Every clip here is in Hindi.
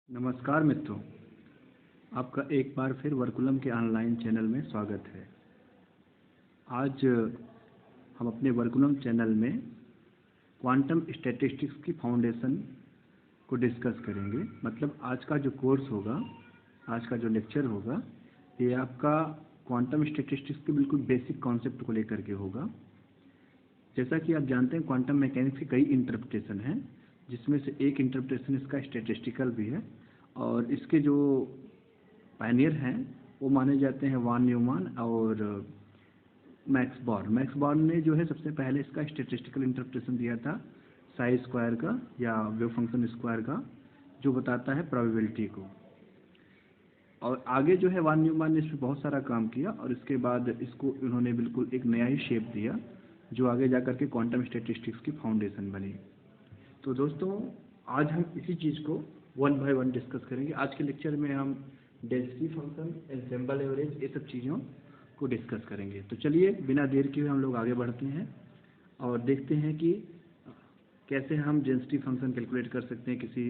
नमस्कार मित्रों, आपका एक बार फिर वर्कुलम के ऑनलाइन चैनल में स्वागत है। आज हम अपने वर्कुलम चैनल में क्वांटम स्टैटिस्टिक्स की फाउंडेशन को डिस्कस करेंगे। मतलब आज का जो कोर्स होगा, आज का जो लेक्चर होगा, ये आपका क्वांटम स्टैटिस्टिक्स के बिल्कुल बेसिक कॉन्सेप्ट को लेकर के होगा। जैसा कि आप जानते हैं, क्वांटम मैकेनिक्स के कई इंटरप्रिटेशन हैं, जिसमें से एक इंटरप्रिटेशन इसका स्टैटिस्टिकल भी है। और इसके जो पायनियर हैं वो माने जाते हैं वान न्यूमैन और मैक्स बॉर्न। मैक्स बॉर्न ने जो है सबसे पहले इसका स्टैटिस्टिकल इंटरप्रिटेशन दिया था साई स्क्वायर का या वेव फंक्शन स्क्वायर का, जो बताता है प्रोबेबिलिटी को। और आगे जो है वान न्यूमैन ने इस पर बहुत सारा काम किया और इसके बाद इसको इन्होंने बिल्कुल एक नया ही शेप दिया, जो आगे जा करके क्वांटम स्टैटिस्टिक्स की फाउंडेशन बनी। तो दोस्तों, आज हम इसी चीज़ को वन बाय वन डिस्कस करेंगे। आज के लेक्चर में हम डेंसिटी फंक्शन, एंसेंबल एवरेज, ये सब चीज़ों को डिस्कस करेंगे। तो चलिए बिना देर किए हम लोग आगे बढ़ते हैं और देखते हैं कि कैसे हम डेंसिटी फंक्शन कैलकुलेट कर सकते हैं किसी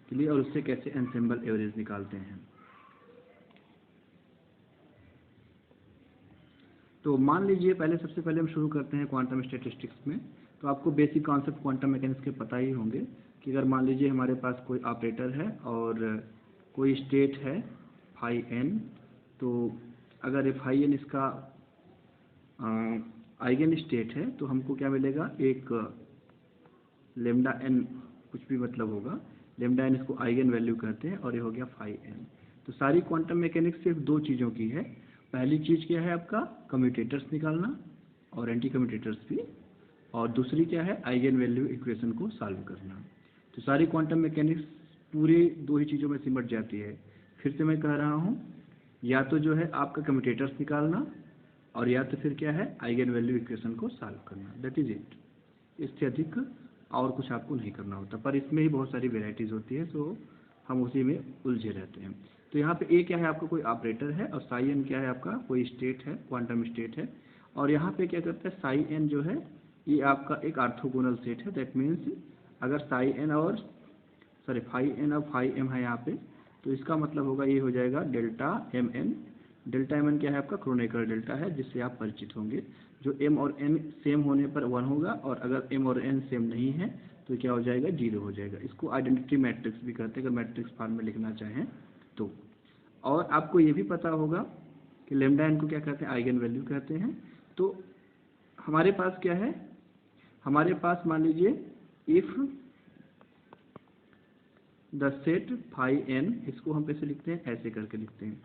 के लिए और उससे कैसे एंसेंबल एवरेज निकालते हैं। तो मान लीजिए सबसे पहले हम शुरू करते हैं क्वांटम स्टैटिस्टिक्स में। तो आपको बेसिक कॉन्सेप्ट क्वांटम मैकेनिक्स के पता ही होंगे कि अगर मान लीजिए हमारे पास कोई ऑपरेटर है और कोई स्टेट है फाई एन, तो अगर ये फाई एन इसका आइगन स्टेट है तो हमको क्या मिलेगा, एक लेमडा एन, कुछ भी मतलब होगा, लेमडा एन इसको आइगन वैल्यू कहते हैं और ये हो गया फाई एन। तो सारी क्वांटम मैकेनिक्स सिर्फ दो चीज़ों की है। पहली चीज़ क्या है, आपका कम्यूटेटर्स निकालना और एंटी कम्यूटेटर्स भी, और दूसरी क्या है, आइगन वैल्यू इक्वेशन को सॉल्व करना। तो सारी क्वांटम मैकेनिक्स पूरे दो ही चीज़ों में सिमट जाती है। फिर से मैं कह रहा हूँ, या तो जो है आपका कम्यूटेटर्स निकालना और या तो फिर क्या है, आइगन वैल्यू इक्वेशन को सॉल्व करना। That is it. इससे अधिक और कुछ आपको नहीं करना होता, पर इसमें ही बहुत सारी वेराइटीज़ होती है, तो हम उसी में उलझे रहते हैं। तो यहाँ पे ए क्या है, आपका कोई ऑपरेटर है, और साई एन क्या है, आपका कोई स्टेट है, क्वांटम स्टेट है। और यहाँ पे क्या करता है, साई एन जो है ये आपका एक ऑर्थोगोनल सेट है। दैट मीन्स अगर साई एन और फाई एन और फाई एम है यहाँ पे, तो इसका मतलब होगा ये हो जाएगा delta m n. Delta m n क्या है, आपका क्रोनेकर डेल्टा है, जिससे आप परिचित होंगे। जो एम और एन सेम होने पर 1 होगा, और अगर एम और एन सेम नहीं है तो क्या हो जाएगा, 0 हो जाएगा। इसको आइडेंटिटी मैट्रिक्स भी कहते हैं, अगर मैट्रिक्स फॉर्म में लिखना चाहें तो। और आपको ये भी पता होगा कि लेमडा एन को क्या कहते हैं, आइगन वैल्यू कहते हैं। तो हमारे पास क्या है, हमारे पास मान लीजिए if the set phi n, इसको हम कैसे लिखते हैं, ऐसे करके लिखते हैं।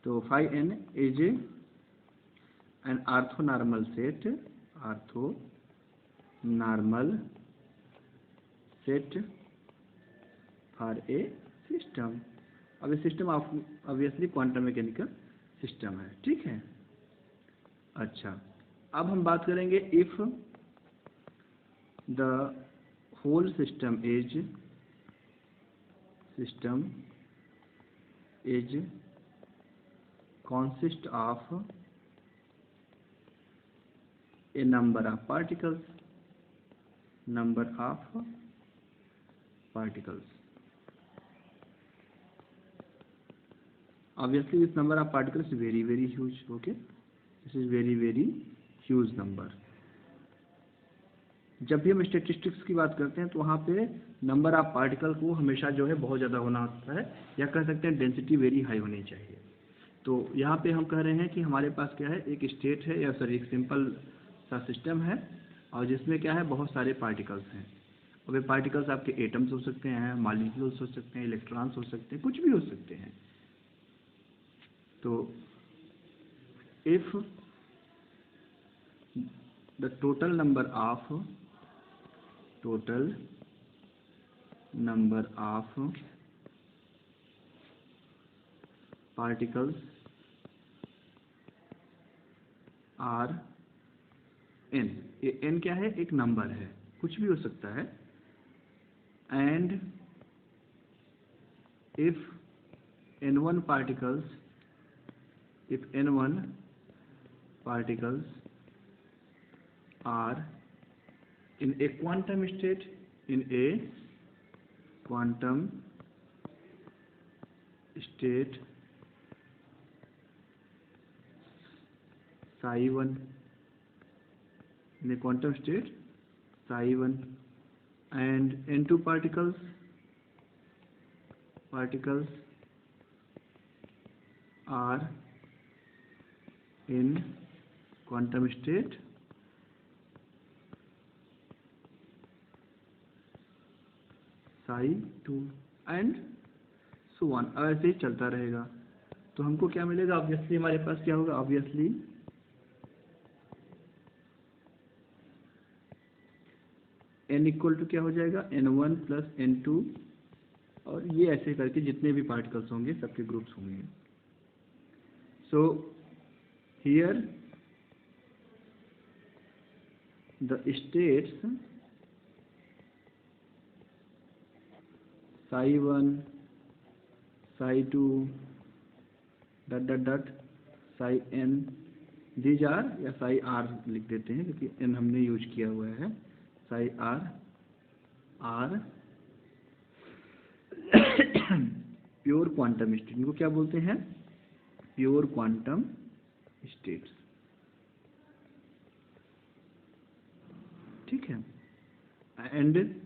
तो phi n is an orthonormal set, orthonormal set for a system. अब ये system obviously quantum mechanical system है, ठीक है। अच्छा, अब हम बात करेंगे if the whole system is consist of a number of particles. Obviously this number of particles is very very huge. Okay, this is very very huge number. जब भी हम स्टैटिस्टिक्स की बात करते हैं तो वहाँ पे नंबर ऑफ पार्टिकल को हमेशा जो है बहुत ज़्यादा होना होता है, या कह सकते हैं डेंसिटी वेरी हाई होनी चाहिए। तो यहाँ पे हम कह रहे हैं कि हमारे पास क्या है, एक स्टेट है, या सॉरी एक सिंपल सा सिस्टम है, और जिसमें क्या है, बहुत सारे पार्टिकल्स हैं। और वे पार्टिकल्स आपके एटम्स हो सकते हैं, मॉलिक्यूल्स हो सकते हैं, इलेक्ट्रॉन्स हो सकते हैं, कुछ भी हो सकते हैं। तो if the total number of particles are n, ये एन क्या है, एक नंबर है, कुछ भी हो सकता है। And if n1 particles are in a quantum state, state psi1, in a quantum state psi1, and n2 particles are in quantum state psi2 and so on. अब ऐसे ही चलता रहेगा। तो हमको क्या मिलेगा? ऑब्वियसली हमारे पास क्या होगा? ऑब्वियसली n इक्वल टू क्या हो जाएगा? n1 प्लस n2, और ये ऐसे करके जितने भी पार्टिकल्स होंगे सबके ग्रुप्स होंगे। So here the states psi1, psi2, dot psi n, these are, या psi r लिख देते हैं क्योंकि n हमने यूज किया हुआ है। psi r pure quantum state, इनको क्या बोलते हैं? Pure quantum states. ठीक है। And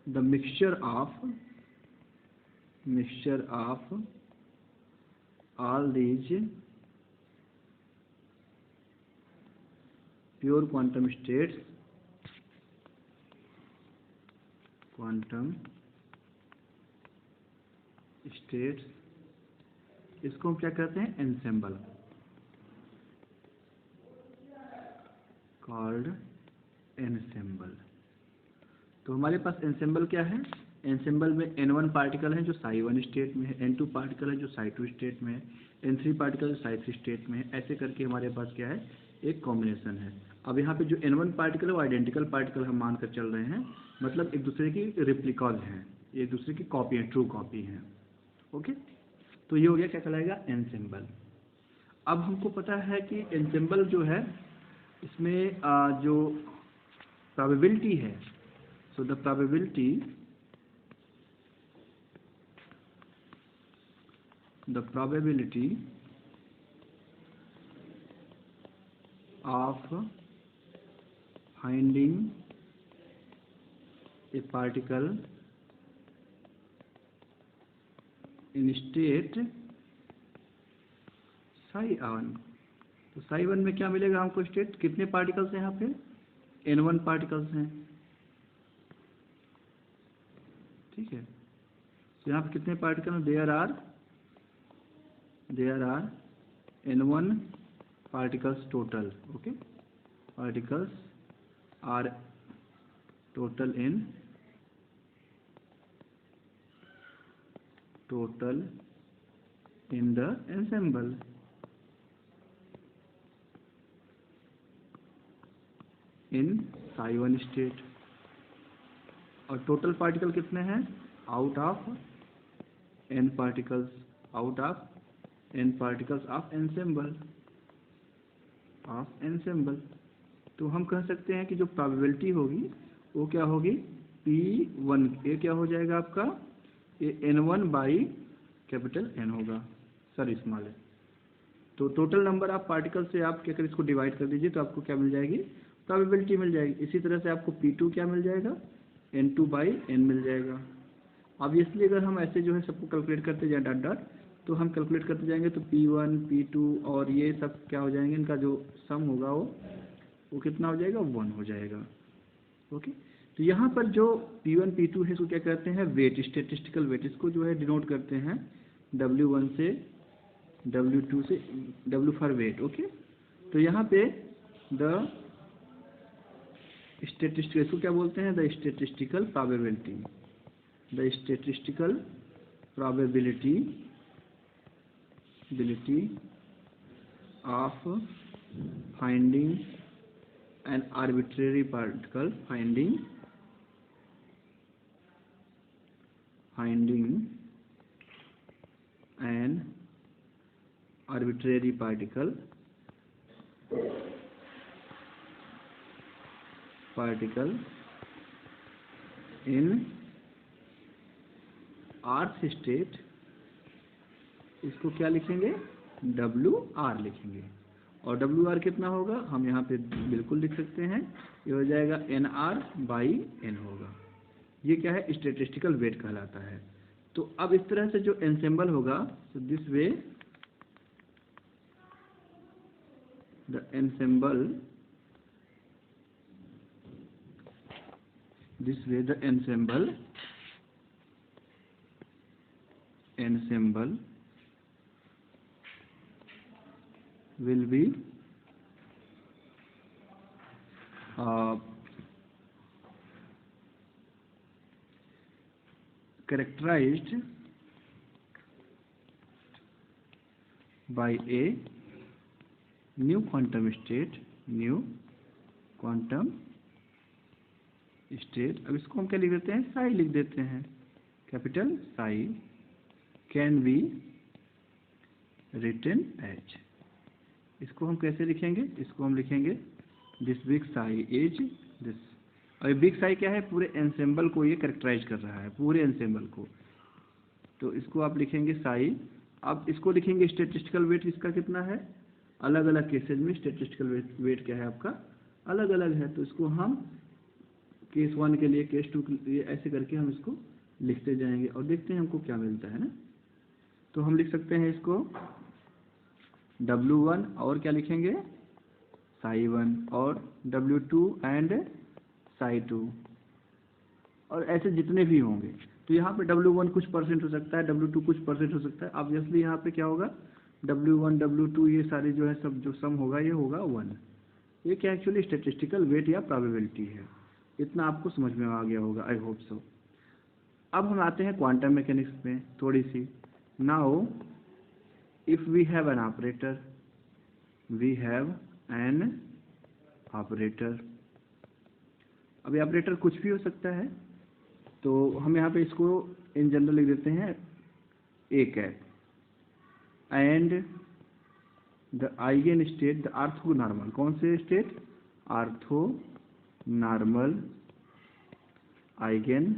the mixture of all these pure quantum states, इसको हम क्या कहते हैं? Ensemble, called ensemble. तो हमारे पास एंसेंबल क्या है? एंसेंबल में n1 पार्टिकल है जो psi1 स्टेट में है, n2 पार्टिकल है जो psi2 स्टेट में है, n3 पार्टिकल जो psi3 स्टेट में है। ऐसे करके हमारे पास क्या है? एक कॉम्बिनेशन है। अब यहाँ पे जो n1 पार्टिकल है वो आइडेंटिकल पार्टिकल हम मानकर चल रहे हैं, मतलब एक दूसरे की रिप्लिकाज हैं, एक दूसरे की कॉपी है, ट्रू कॉपी है। ओके, तो ये हो गया क्या कहलाएगा? एंसेंबल। अब हमको पता है कि एंसेंबल जो है इसमें जो प्रोबेबिलिटी है, so the probability of finding a particle in state psi1, तो psi1 में क्या मिलेगा हमको? स्टेट कितने पार्टिकल्स हैं यहाँ पे? n1 पार्टिकल्स हैं। ठीक है, तो यहाँ पे कितने पार्टिकल हैं? There are n1 particles total. Okay, particles are total in the ensemble, in psi1 state. और टोटल पार्टिकल कितने हैं? Out of n particles of ensemble. तो हम कह सकते हैं कि जो प्रोबेबिलिटी होगी वो क्या होगी? P1, ये क्या हो जाएगा आपका? ये n1 बाई कैपिटल N होगा, सर स्मॉल है। तो टोटल नंबर ऑफ पार्टिकल से आप क्या कर इसको डिवाइड कर दीजिए तो आपको क्या मिल जाएगी? प्रोबेबिलिटी मिल जाएगी। इसी तरह से आपको P2 क्या मिल जाएगा? n2 बाई n मिल जाएगा। अब इसलिए अगर हम ऐसे जो है सबको कैलकुलेट करते जाए डॉट डॉट, तो हम कैलकुलेट करते जाएंगे तो P1, P2 और ये सब क्या हो जाएंगे? इनका जो सम होगा वो कितना हो जाएगा? 1 हो जाएगा। ओके, तो यहाँ पर जो P1, P2 है इसको क्या कहते हैं? Weight, statistical weight. इसको जो है डिनोट करते हैं W1 से, W2 से, W फॉर वेट। ओके, तो यहाँ पे द स्टेटिस्टिकल, इसको क्या बोलते हैं? The statistical probability, the statistical probability of finding an arbitrary particle, finding an arbitrary particle in rth state इसको क्या लिखेंगे, WR लिखेंगे। और WR कितना होगा, हम यहाँ पे बिल्कुल लिख सकते हैं, ये हो जाएगा NR/N होगा। ये क्या है, स्टैटिस्टिकल वेट कहलाता है। तो अब इस तरह से जो एनसेम्बल होगा, तो this way the ensemble will be characterized by a new quantum state। अब इसको हम क्या लिख देते हैं, साई लिख देते हैं, capital psi, can be written as. इसको हम कैसे लिखेंगे, इसको हम लिखेंगे this big psi is this. और बिग साई क्या है, पूरे एंसेम्बल को ये कैरेक्टराइज कर रहा है, पूरे एंसेम्बल को। तो इसको आप लिखेंगे साई। अब इसको लिखेंगे स्टैटिस्टिकल वेट इसका कितना है, अलग अलग केसेज में स्टैटिस्टिकल वेट क्या है आपका, अलग अलग है। तो इसको हम केस 1 के लिए, केस 2 के लिए, ऐसे करके हम इसको लिखते जाएंगे और देखते हैं हमको क्या मिलता है ना। तो हम लिख सकते हैं इसको W1 और क्या लिखेंगे, साई 1, और W2 एंड साई 2, और ऐसे जितने भी होंगे। तो यहाँ पे W1 कुछ परसेंट हो सकता है, W2 कुछ परसेंट हो सकता है। ऑब्वियसली यहाँ पे क्या होगा, W1 W2 ये सारे जो है सब जो सम होगा ये होगा 1। ये क्या एक्चुअली स्टैटिस्टिकल वेट या प्रोबेबिलिटी है। इतना आपको समझ में आ गया होगा, आई होप सो। अब हम आते हैं क्वांटम मैकेनिक्स में थोड़ी सी। Now if we have an operator, अभी ऑपरेटर कुछ भी हो सकता है, तो हम यहाँ पे इसको इन जनरल लिख देते हैं A cap, and the eigen state, the orthonormal, कौन से state, orthonormal eigen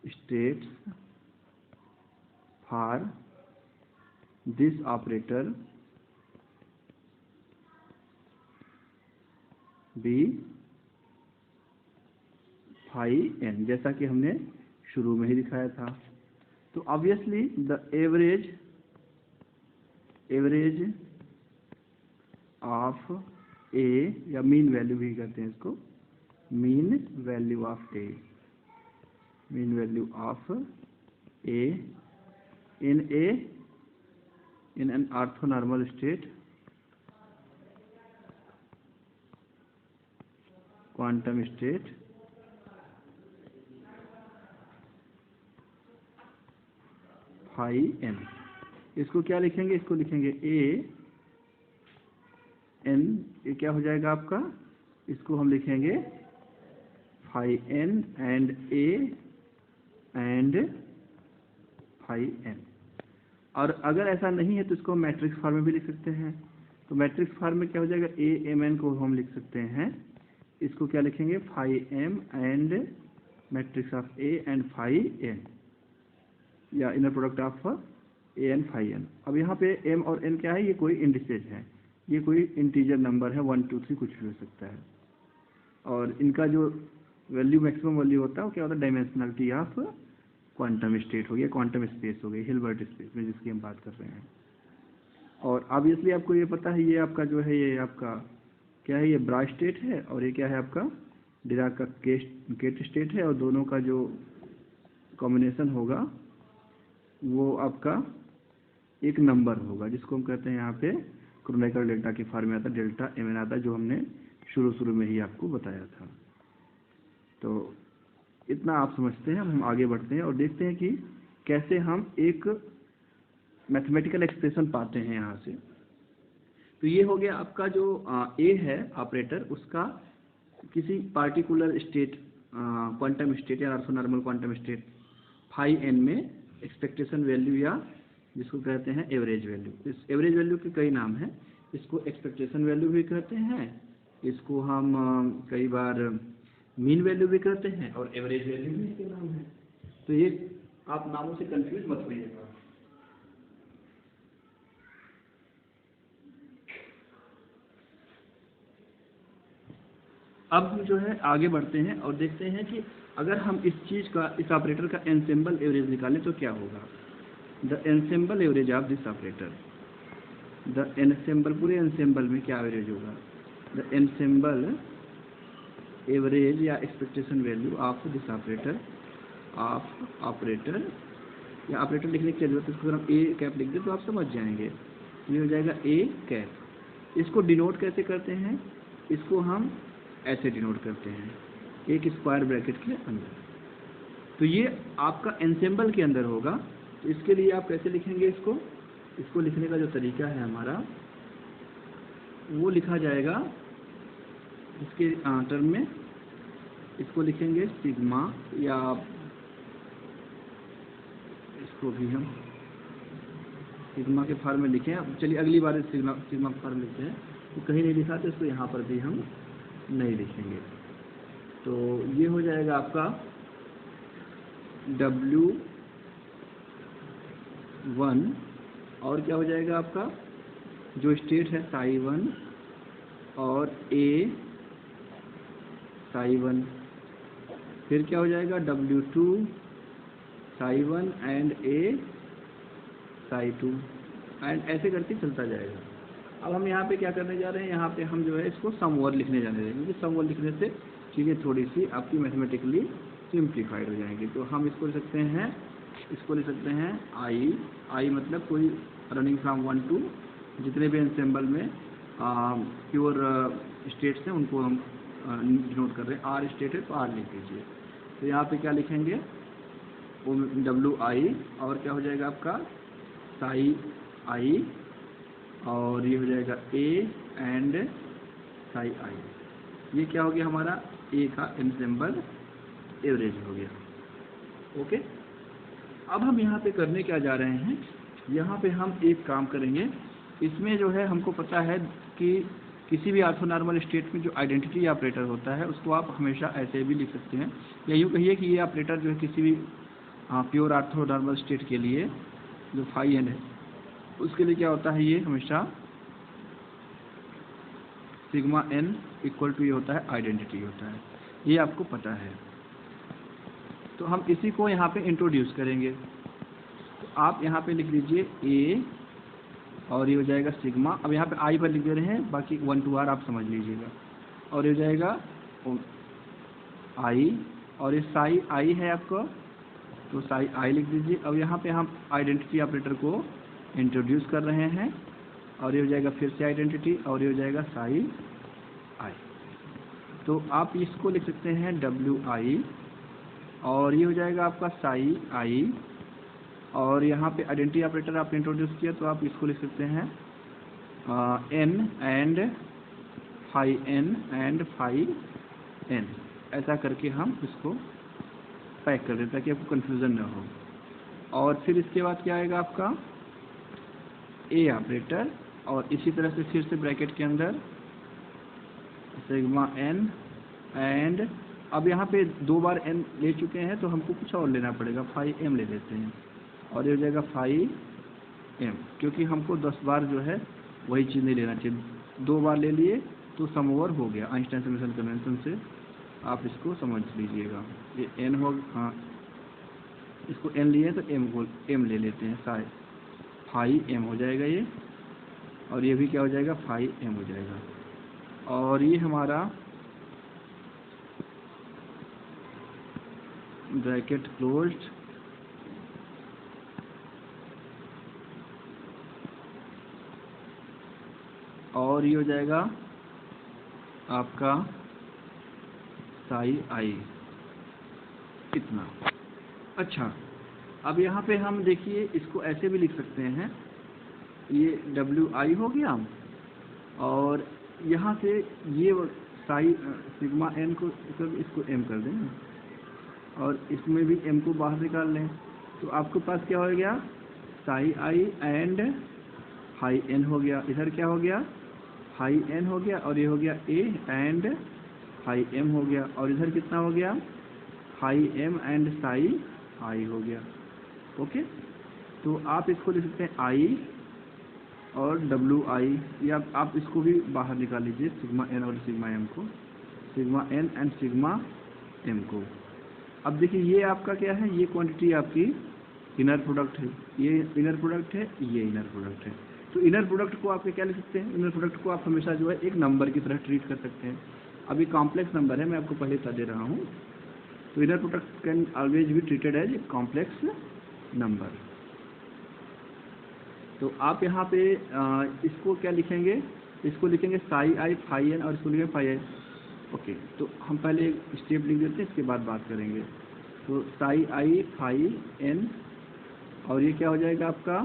states for this operator be phi n, जैसा कि हमने शुरू में ही दिखाया था। तो obviously the average of A, या मीन वैल्यू भी कहते हैं इसको, mean value of A in an orthonormal state, quantum state phi n। इसको क्या लिखेंगे, इसको लिखेंगे ए एन, ये क्या हो जाएगा आपका, इसको हम लिखेंगे phi n and A and phi n। और अगर ऐसा नहीं है तो इसको मैट्रिक्स फॉर्म में भी लिख सकते हैं। तो मैट्रिक्स फॉर्म में क्या हो जाएगा, ए एम एन को हम लिख सकते हैं, इसको क्या लिखेंगे, phi M and matrix of A and phi N, या inner product of A N phi N. अब यहाँ पे एम और एन क्या है, ये कोई इंडिसेज है, ये कोई इंटीजर नंबर है, 1 2 3 कुछ भी हो सकता है। और इनका जो वैल्यू, मैक्सिमम वैल्यू होता है वो क्या होता है, डायमेंशनलिटी ऑफ क्वांटम स्टेट हो गया, क्वांटम स्पेस हो गई, हिल्बर्ट स्पेस में जिसकी हम बात कर रहे हैं। और ऑब्वियसली आपको ये पता है, ये आपका जो है, ये आपका क्या है, ये ब्रा स्टेट है, और ये क्या है आपका डिराक का केट स्टेट है, और दोनों का जो कॉम्बिनेशन होगा वो आपका एक नंबर होगा, जिसको हम कहते हैं यहाँ पे क्रोनिकल डेल्टा के फॉर्म में आता है, डेल्टा एम एन आता है, जो हमने शुरू में ही आपको बताया था। तो इतना आप समझते हैं। हम आगे बढ़ते हैं और देखते हैं कि कैसे हम एक मैथमेटिकल एक्सप्रेशन पाते हैं यहाँ से। तो ये हो गया आपका जो ए है ऑपरेटर, उसका किसी पार्टिकुलर स्टेट, क्वांटम स्टेट या orthonormal quantum state phi n में एक्सपेक्टेशन वैल्यू, या जिसको कहते हैं एवरेज वैल्यू। इस एवरेज वैल्यू के कई नाम हैं, इसको एक्सपेक्टेशन वैल्यू भी कहते हैं, इसको हम कई बार मीन वैल्यू भी कहते हैं, और एवरेज वैल्यू भी इसके नाम है। तो ये आप नामों से कंफ्यूज मत होइएगा। अब जो है आगे बढ़ते हैं और देखते हैं कि अगर हम इस चीज़ का, इस ऑपरेटर का एनसेम्बल एवरेज निकालें तो क्या होगा। The ensemble average of this operator, the ensemble, पूरे एनसेम्बल में क्या एवरेज होगा, द एनसेम्बल एवरेज या expectation value of this operator, of operator, या ऑपरेटर लिखने की जरूरत है, इसको अगर हम ए कैप लिख दें तो आप समझ जाएंगे। ये हो जाएगा ए कैप। इसको डिनोट कैसे करते हैं, इसको हम ऐसे डिनोट करते हैं, एक स्क्वायर ब्रैकेट के अंदर। तो ये आपका एनसेम्बल के अंदर होगा। तो इसके लिए आप कैसे लिखेंगे इसको, इसको लिखने का जो तरीका है हमारा, वो लिखा जाएगा इसके टर्म में, इसको लिखेंगे सिग्मा, या इसको भी हम सिग्मा के फॉर्म में लिखें। अब चलिए अगली बार सिग्मा के फॉर्म लिखते हैं, तो कहीं नहीं लिखा तो इसको यहाँ पर भी हम नहीं लिखेंगे। तो ये हो जाएगा आपका W1, और क्या हो जाएगा आपका जो स्टेट है psi1 और A psi1, फिर क्या हो जाएगा W2 psi1 and A psi2, and ऐसे करके चलता जाएगा। अब हम यहाँ पे क्या करने जा रहे हैं, यहाँ पे हम जो है इसको सम ओवर लिखने जाने देंगे, क्योंकि सम ओवर लिखने से चीज़ें थोड़ी सी आपकी मैथमेटिकली सिंप्लीफाइड हो जाएंगी। तो हम इसको लिख सकते हैं, इसको लिख सकते हैं आई मतलब कोई रनिंग फ्रॉम 1 to, जितने भी एनसेम्बल में प्योर स्टेट्स हैं उनको हम डिनोट कर रहे हैं। आर स्टेट है तो आर लिख दीजिए। तो यहाँ पे क्या लिखेंगे, WI, और क्या हो जाएगा आपका psi i, और ये हो जाएगा A एंड psi i। ये क्या हो गया हमारा A का एनसेम्बल एवरेज हो गया। ओके, अब हम यहाँ पे करने क्या जा रहे हैं, यहाँ पे हम एक काम करेंगे। इसमें जो है हमको पता है कि किसी भी ऑर्थोनॉर्मल स्टेट में जो आइडेंटिटी ऑपरेटर होता है उसको आप हमेशा ऐसे भी लिख सकते हैं, या यूँ कहिए कि ये ऑपरेटर जो है किसी भी प्योर ऑर्थोनॉर्मल स्टेट के लिए जो फाई एन है उसके लिए क्या होता है, ये हमेशा सिग्मा एन इक्वल टू ये होता है आइडेंटिटी होता है, ये आपको पता है। तो हम इसी को यहाँ पे इंट्रोड्यूस करेंगे। तो आप यहाँ पे लिख लीजिए ए, और ये हो जाएगा सिग्मा। अब यहाँ पे आई पर लिख दे रहे हैं, बाकी 1 to r आप समझ लीजिएगा। और ये हो जाएगा आई, और ये साई आई है आपको, तो साई आई लिख दीजिए। अब यहाँ पे हम आइडेंटिटी ऑपरेटर को इंट्रोड्यूस कर रहे हैं, और ये हो जाएगा फिर से आइडेंटिटी, और ये हो जाएगा साई आई। तो आप इसको लिख सकते हैं WI, और ये हो जाएगा आपका साई आई, और यहाँ पे आइडेंटिटी ऑपरेटर आपने इंट्रोड्यूस किया तो आप इसको लिख सकते हैं N and phi N and phi N। ऐसा करके हम इसको पैक कर देते हैं ताकि आपको कन्फ्यूज़न ना हो। और फिर इसके बाद क्या आएगा आपका A ऑपरेटर, और इसी तरह से फिर से ब्रैकेट के अंदर सिग्मा N एंड, अब यहाँ पे 2 बार N ले चुके हैं तो हमको कुछ और लेना पड़ेगा, फाई M ले लेते हैं, और ये हो जाएगा फाई M, क्योंकि हमको 10 बार जो है वही चीज़ नहीं लेना चाहिए। 2 बार ले लिए तो सम ओवर हो गया आइंस्टाइन समेशन कन्वेंशन से, आप इसको समझ लीजिएगा। ये N हो, हाँ इसको N लिए तो M ले लेते हैं, फाई M हो जाएगा ये, और ये भी क्या हो जाएगा फाई M हो जाएगा। और ये हमारा ब्रैकेट क्लोज्ड, और ये हो जाएगा आपका साई आई, इतना। अच्छा, अब यहाँ पे हम देखिए इसको ऐसे भी लिख सकते हैं, ये WI हो गया, और यहाँ से ये साई सिग्मा N को इसको M कर दें, और इसमें भी M को बाहर निकाल लें, तो आपके पास क्या हो गया psi I and high N हो गया। इधर क्या हो गया हाई N हो गया, और ये हो गया A एंड हाई M हो गया, और इधर कितना हो गया हाई M एंड साई आई हो गया। ओके, तो आप इसको लिख सकते हैं I और WI, या आप इसको भी बाहर निकाल लीजिए सिग्मा N और सिग्मा M को, sigma n and sigma m को। अब देखिए ये आपका क्या है, ये क्वांटिटी आपकी इनर प्रोडक्ट है, ये इनर प्रोडक्ट है, ये इनर प्रोडक्ट है। तो इनर प्रोडक्ट को आप क्या लिख सकते हैं, इनर प्रोडक्ट को आप हमेशा जो है एक नंबर की तरह ट्रीट कर सकते हैं। अभी कॉम्प्लेक्स नंबर है, मैं आपको पहले बता दे रहा हूँ। तो inner product can always be treated as complex number. तो आप यहाँ पे इसको क्या लिखेंगे, इसको लिखेंगे साई आई फाई एन और इसको लिखेंगे फाई आई। ओके, तो हम पहले एक स्टेप लिख देते हैं, इसके बाद बात करेंगे। तो साई आई फाई एन और ये क्या हो जाएगा आपका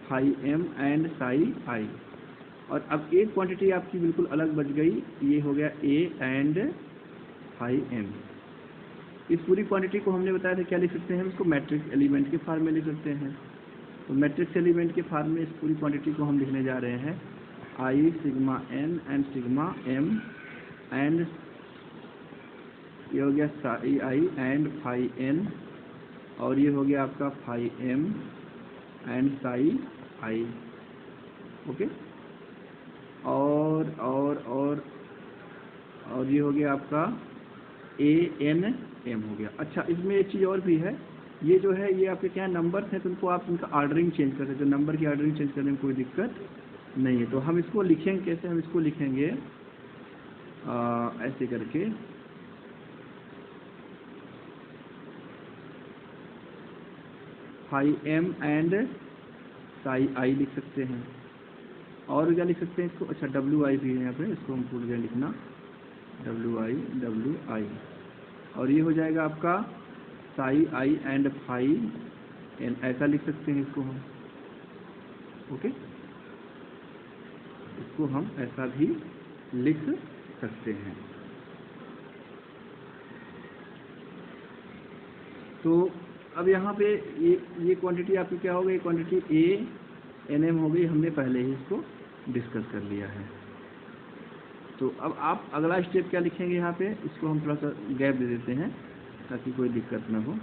phi M and psi i. और अब एक क्वांटिटी आपकी बिल्कुल अलग बच गई, ये हो गया ए एंड फाई एम। इस पूरी क्वांटिटी को हमने बताया था क्या लिख सकते हैं हम इसको मैट्रिक्स एलिमेंट के फॉर्म में लिख सकते हैं। तो मैट्रिक्स एलिमेंट के फॉर्म में इस पूरी क्वांटिटी को हम लिखने जा रहे हैं i sigma n and sigma m and ये हो गया psi I and phi n और ये हो गया आपका phi M and psi i. Okay, और ये हो गया आपका ए एन एम हो गया। अच्छा, इसमें एक चीज़ और भी है, ये जो है ये आपके क्या नंबर्स हैं, तो उनको आप उनका ऑर्डरिंग चेंज कर सकते हो। नंबर की ऑर्डरिंग चेंज करने में कोई दिक्कत नहीं है। तो हम इसको लिखेंगे कैसे, हम इसको लिखेंगे ऐसे करके फाई एम एंड साई आई लिख सकते हैं। और क्या लिख सकते हैं इसको, अच्छा डब्ल्यू आई भी है यहाँ पे, इसको हम भूल गए लिखना, डब्ल्यू आई। और ये हो जाएगा आपका साई आई एंड फाई एन, ऐसा लिख सकते हैं इसको हम। ओके, इसको हम ऐसा भी लिख सकते हैं। तो अब यहाँ पे ये क्वांटिटी आपकी क्या हो गई, क्वांटिटी ए एन एम हो गई, हमने पहले ही इसको डिस्कस कर लिया है। तो अब आप अगला स्टेप क्या लिखेंगे यहाँ पे, इसको हम थोड़ा सा गैप दे देते हैं ताकि कोई दिक्कत ना हो।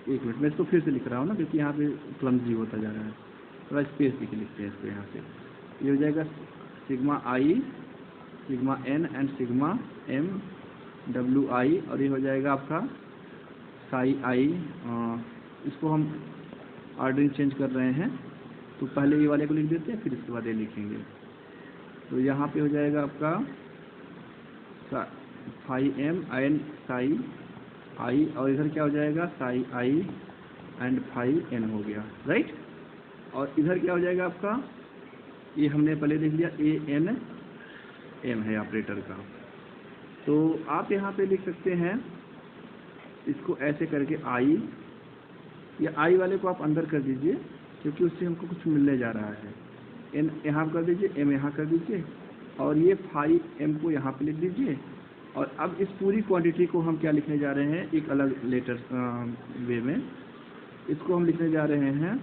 एक मिनट, मैं इसको फिर से लिख रहा हूँ ना, क्योंकि यहाँ पे क्लमजी होता जा रहा है। थोड़ा स्पेस दे के लिखते हैं इसको यहाँ से। ये हो जाएगा sigma i sigma n and sigma m डब्ल्यू आई और ये हो जाएगा आपका साई आई। इसको हम ऑर्डरिंग चेंज कर रहे हैं, तो पहले ये वाले को लिख देते हैं, फिर इसके बाद ये लिखेंगे। तो यहाँ पे हो जाएगा आपका phi M and psi i और इधर क्या हो जाएगा साई आई एंड फाई एन हो गया, राइट। और इधर क्या हो जाएगा आपका, ये हमने पहले देख लिया ए एन एम है ऑपरेटर का। तो आप यहाँ पे लिख सकते हैं इसको ऐसे करके आई, या आई वाले को आप अंदर कर दीजिए क्योंकि उससे हमको कुछ मिलने जा रहा है। एन यहाँ कर दीजिए, एम यहाँ कर दीजिए और ये फाई एम को यहाँ पे लिख दीजिए। और अब इस पूरी क्वांटिटी को हम क्या लिखने जा रहे हैं, एक अलग लेटर वे में इसको हम लिखने जा रहे हैं,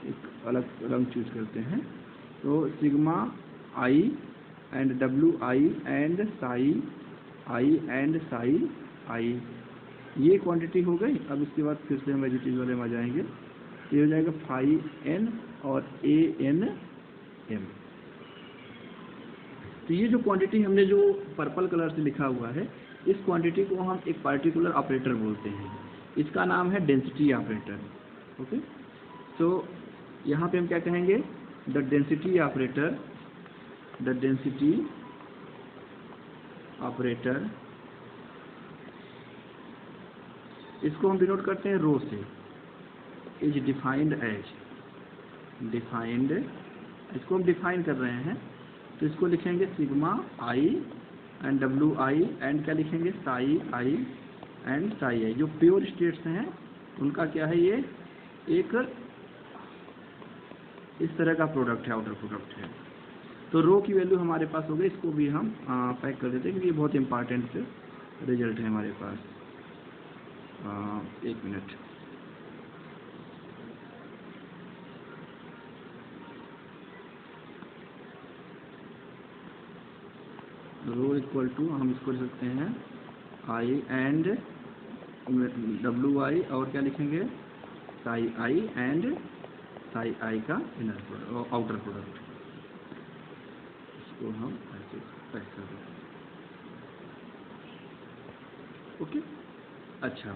एक अलग रंग चूज करते हैं। तो sigma I and W I and psi I and psi I, ये क्वांटिटी हो गई। अब इसके बाद फिर से हम एडिटिव वाले में आ जाएंगे। ये हो जाएगा फाई एन और ए एन एम। तो ये जो क्वांटिटी हमने जो पर्पल कलर से लिखा हुआ है, इस क्वांटिटी को हम एक पार्टिकुलर ऑपरेटर बोलते हैं, इसका नाम है डेंसिटी ऑपरेटर। ओके, तो यहाँ पे हम क्या कहेंगे, द डेंसिटी ऑपरेटर, इसको हम डिनोट करते हैं रो से, इज डिफाइंड एज, इसको हम डिफाइन कर रहे हैं। तो इसको लिखेंगे sigma I and W I and क्या लिखेंगे साई आई एंड साई आई। जो प्योर स्टेट्स हैं उनका क्या है, ये एक इस तरह का प्रोडक्ट है, आउटर प्रोडक्ट है। तो रो की वैल्यू हमारे पास हो गई, इसको भी हम पैक कर देते हैं क्योंकि ये बहुत इंपॉर्टेंट रिजल्ट है हमारे पास। एक मिनट, रो इक्वल टू हम इसको लिख सकते हैं आई एंड डब्ल्यू आई और क्या लिखेंगे साई आई एंड साई आई का इनर प्रोडक्ट, आउटर प्रोडक्ट, इसको हम ऐसा। ओके, अच्छा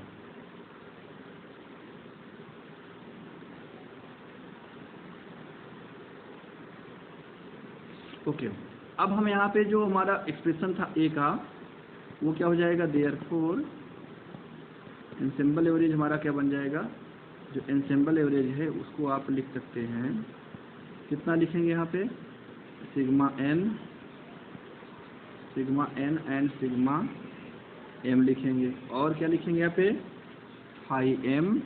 ओके। अब हम यहाँ पे जो हमारा एक्सप्रेशन था ए का, वो क्या हो जाएगा, देयरफॉर एनसेम्बल एवरेज हमारा क्या बन जाएगा, जो एनसेम्बल एवरेज है उसको आप लिख सकते हैं, कितना लिखेंगे यहाँ पे, sigma n and sigma m लिखेंगे, और क्या लिखेंगे यहाँ पे, फाई एम,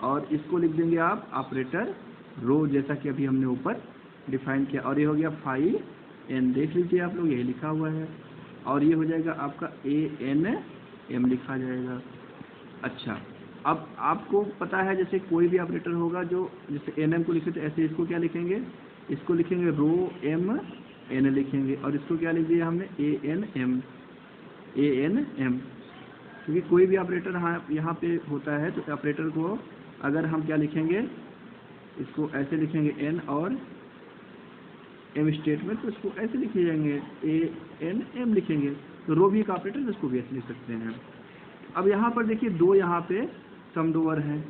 और इसको लिख देंगे आप ऑपरेटर रो, जैसा कि अभी हमने ऊपर डिफाइन किया, और ये हो गया फाई एन, देख लीजिए आप लोग, यही लिखा हुआ है, और ये हो जाएगा आपका ए एन एम लिखा जाएगा। अच्छा, अब आपको पता है जैसे कोई भी ऑपरेटर होगा जो जैसे एन एम को लिखे थे, ऐसे इसको क्या लिखेंगे, इसको लिखेंगे रो एम एन लिखेंगे, और इसको क्या लिख दिया हमने, ए एन एम, क्योंकि कोई भी ऑपरेटर यहाँ पे होता है, तो ऑपरेटर को अगर हम क्या लिखेंगे, इसको ऐसे लिखेंगे एन और एम स्टेट में, तो इसको ऐसे लिखे जाएंगे, ए एन एम लिखेंगे, तो रो भी एक ऑपरेटर है, इसको भी ऐसे लिख सकते हैं। अब यहाँ पर देखिए दो यहाँ पे सम डोअर हैं,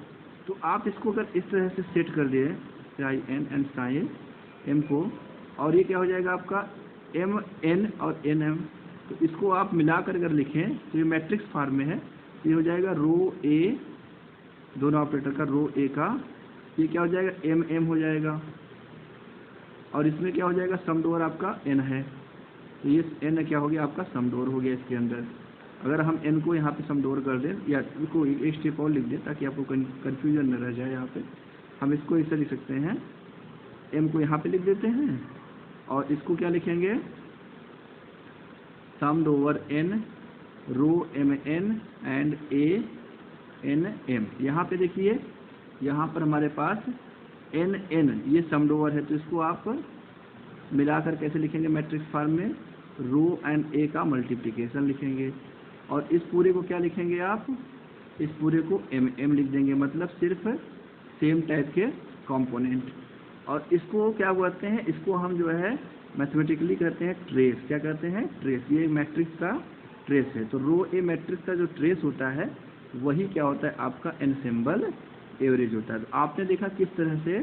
तो आप इसको अगर इस तरह से सेट कर दिए psi n and psi m को, और ये क्या हो जाएगा आपका एम एन और एन एम, तो इसको आप मिलाकर अगर लिखें तो ये मैट्रिक्स फॉर्म में है, तो ये हो जाएगा रो ए, दोनों ऑपरेटर का रो ए का, ये क्या हो जाएगा एम एम हो जाएगा, और इसमें क्या हो जाएगा, सम डोअर आपका एन है, तो ये एन क्या हो गया आपका सम डोअर हो गया इसके अंदर। अगर हम एन को यहाँ पे सम डोअर कर दें, या इसको एक स्टेप और लिख दें ताकि आपको कन्फ्यूजन न रह जाए, यहाँ पे हम इसको ऐसे लिख सकते हैं, एम को यहाँ पे लिख देते हैं, और इसको क्या लिखेंगे, सम डोअर N rho M N and A N M. यहाँ पे देखिए, यहाँ पर हमारे पास एन एन ये सम डोअर है, तो इसको आप मिलाकर कैसे लिखेंगे, मैट्रिक्स फॉर्म में रो एंड ए का मल्टीप्लिकेशन लिखेंगे, और इस पूरे को क्या लिखेंगे आप, इस पूरे को एम एम लिख देंगे, मतलब सिर्फ सेम टाइप के कंपोनेंट। और इसको क्या कहते हैं, इसको हम जो है मैथमेटिकली कहते हैं ट्रेस, क्या कहते हैं, ट्रेस, ये मैट्रिक्स का ट्रेस है। तो रो ए मैट्रिक्स का जो ट्रेस होता है वही क्या होता है आपका एनसेम्बल एवरेज होता है। तो आपने देखा किस तरह से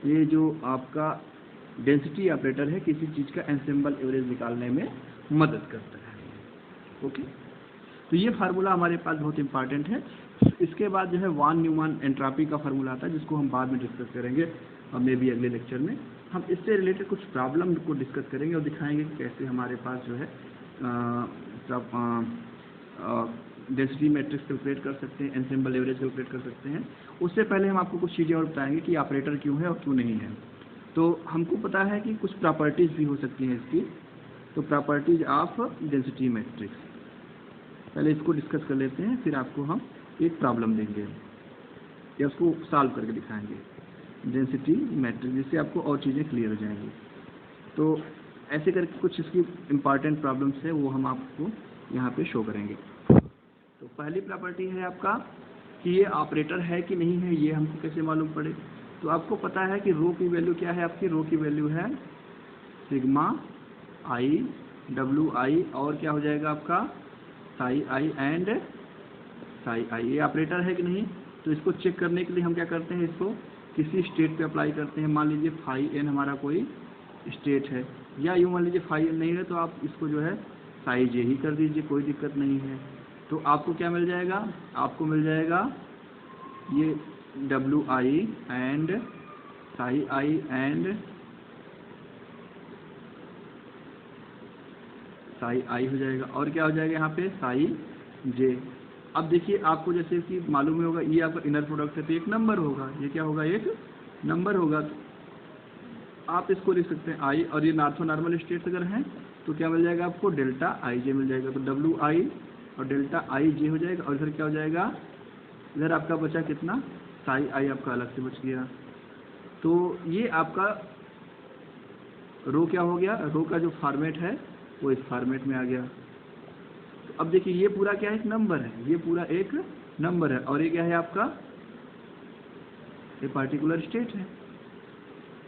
ये जो आपका डेंसिटी ऑपरेटर है किसी चीज़ का एनसेम्बल एवरेज निकालने में मदद करता है। ओके, तो ये फार्मूला हमारे पास बहुत इंपॉर्टेंट है। इसके बाद जो है वान न्यूमैन एंट्रोपी का फार्मूला आता है, जिसको हम बाद में डिस्कस करेंगे, और मे बी अगले लेक्चर में हम इससे रिलेटेड कुछ प्रॉब्लम को डिस्कस करेंगे और दिखाएंगे कि कैसे हमारे पास जो है डेंसिटी मैट्रिक्स कैलकुलेट कर सकते हैं, एनसेम्बल एवरेज कैलकुलेट कर सकते हैं। उससे पहले हम आपको कुछ चीज़ें और बताएंगे कि ऑपरेटर क्यों है और क्यों नहीं है। तो हमको पता है कि कुछ प्रॉपर्टीज़ भी हो सकती हैं इसकी, तो प्रॉपर्टीज़ ऑफ डेंसिटी मैट्रिक्स, पहले इसको डिस्कस कर लेते हैं, फिर आपको हम एक प्रॉब्लम देंगे या उसको सॉल्व करके दिखाएंगे डेंसिटी मैट्रिक्स, जिससे आपको और चीज़ें क्लियर हो जाएंगी। तो ऐसे करके कुछ इसकी इम्पॉर्टेंट प्रॉब्लम्स है वो हम आपको यहाँ पे शो करेंगे। तो पहली प्रॉपर्टी है आपका कि ये ऑपरेटर है कि नहीं है, ये हमको कैसे मालूम पड़े। तो आपको पता है कि रो की वैल्यू क्या है, आपकी रो की वैल्यू है सिग्मा आई डब्ल्यू आई, और क्या हो जाएगा आपका साई आई एंड साई आई। ये ऑपरेटर है कि नहीं, तो इसको चेक करने के लिए हम क्या करते हैं, इसको किसी स्टेट पे अप्लाई करते हैं। मान लीजिए फाई एन हमारा कोई स्टेट है, या यूँ मान लीजिए फाई एन नहीं है तो आप इसको जो है साई जे ही कर दीजिए, कोई दिक्कत नहीं है। तो आपको क्या मिल जाएगा, आपको मिल जाएगा ये W I and psi I and psi आई हो जाएगा, और क्या हो जाएगा यहाँ पे साई जे। अब देखिए आपको जैसे कि मालूम ही होगा ये आपका इनर प्रोडक्ट है, तो एक नंबर होगा, ये क्या होगा, एक नंबर होगा। तो आप इसको लिख सकते हैं आई, और ये नार्थो नॉर्मल स्टेट्स अगर हैं तो क्या मिल जाएगा आपको, डेल्टा आई जे मिल जाएगा। तो डब्ल्यू आई और डेल्टा आई जे हो जाएगा, और इधर क्या हो जाएगा, इधर आपका बचा कितना, साई आई आपका अलग से बच गया। तो ये आपका रो क्या हो गया, रो का जो फॉर्मेट है वो इस फॉर्मेट में आ गया। तो अब देखिए ये पूरा क्या है, एक नंबर है, ये पूरा एक नंबर है, और ये क्या है आपका, ये पार्टिकुलर स्टेट है,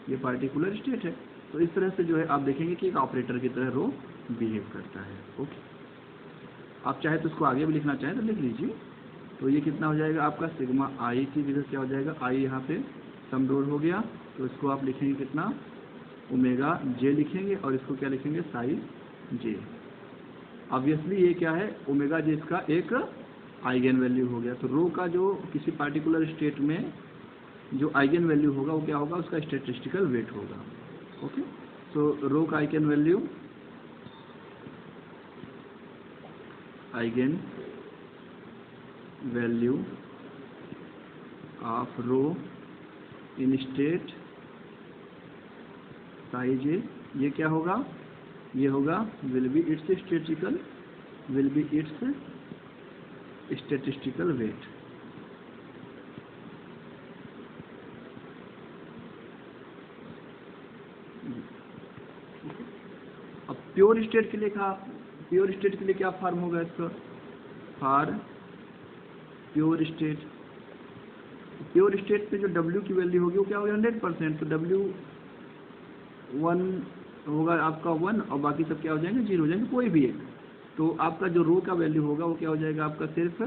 ये पार्टिकुलर स्टेट है। तो इस तरह से जो है आप देखेंगे कि एक ऑपरेटर की तरह रो बिहेव करता है। ओके, आप चाहे तो इसको आगे भी लिखना चाहें तो लिख लीजिए। तो ये कितना हो जाएगा आपका सिग्मा आई की जगह क्या हो जाएगा, आई यहाँ पे सम डोर हो गया, तो इसको आप लिखेंगे कितना, ओमेगा जे लिखेंगे, और इसको क्या लिखेंगे, साई जे। ऑब्वियसली ये क्या है, ओमेगा जे इसका एक आइगन वैल्यू हो गया। तो रो का जो किसी पार्टिकुलर स्टेट में जो आइगन वैल्यू होगा वो क्या होगा, उसका स्टैटिस्टिकल वेट होगा। ओके, तो रो का eigenvalue of rho in state psi A, ये क्या होगा, ये होगा will be its statistical weight. अब प्योर स्टेट के लिए क्या फॉर्म होगा इसका, फॉर प्योर स्टेट पे जो W की वैल्यू होगी वो क्या होगी 100%। तो W1 होगा आपका 1 और बाकी सब क्या हो जाएंगे, 0 हो जाएंगे, कोई भी एक। तो आपका जो रो का वैल्यू होगा वो क्या हो जाएगा आपका सिर्फ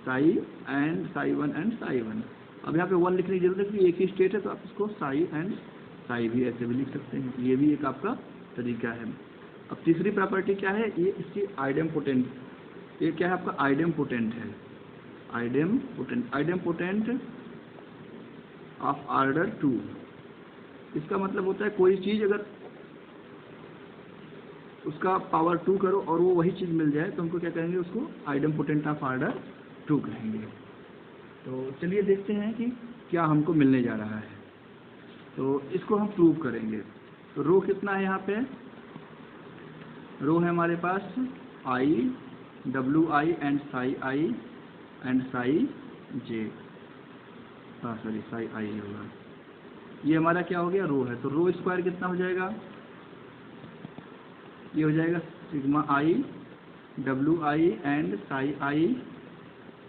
साई एंड साई 1 एंड साई 1। अब यहाँ पे 1 लिखने की जरूरत है कि एक ही स्टेट है, तो आप इसको साई एंड साई भी ऐसे भी लिख सकते हैं, ये भी एक आपका तरीका है। अब तीसरी प्रॉपर्टी क्या है, ये इसकी आइडेम्पोटेंट, ये क्या है आपका आइडेम्पोटेंट है, आइडेम्पोटेंट ऑफ ऑर्डर 2। इसका मतलब होता है कोई चीज़ अगर उसका पावर 2 करो और वो वही चीज़ मिल जाए तो हमको क्या कहेंगे, उसको आइडेम्पोटेंट ऑफ ऑर्डर 2 कहेंगे। तो चलिए देखते हैं कि क्या हमको मिलने जा रहा है। तो इसको हम प्रूव करेंगे। तो रो कितना है यहाँ पे, रो है हमारे पास i, WI and psi j, sorry psi i होगा, ये हमारा क्या हो गया, रो है। तो रो स्क्वायर कितना हो जाएगा, ये हो जाएगा sigma i WI and psi I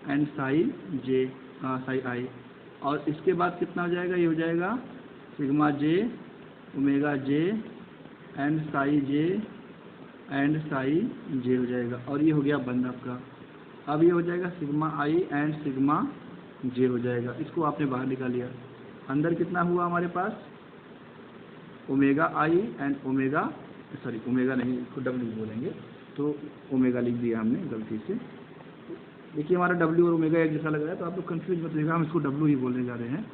and psi j, psi i, और इसके बाद कितना हो जाएगा, ये हो जाएगा sigma j omega j and psi j and psi j हो जाएगा, और ये हो गया बंद आपका। अब ये हो जाएगा सिग्मा आई एंड सिग्मा जे हो जाएगा, इसको आपने बाहर निकाल लिया। अंदर कितना हुआ हमारे पास, omega i and omega, sorry omega नहीं, इसको W बोलेंगे, तो ओमेगा लिख दिया हमने गलती से। देखिए हमारा W और ओमेगा एक जैसा लग रहा है, तो आप लोग कंफ्यूज मत होइएगा, हम इसको W ही बोलने जा रहे हैं,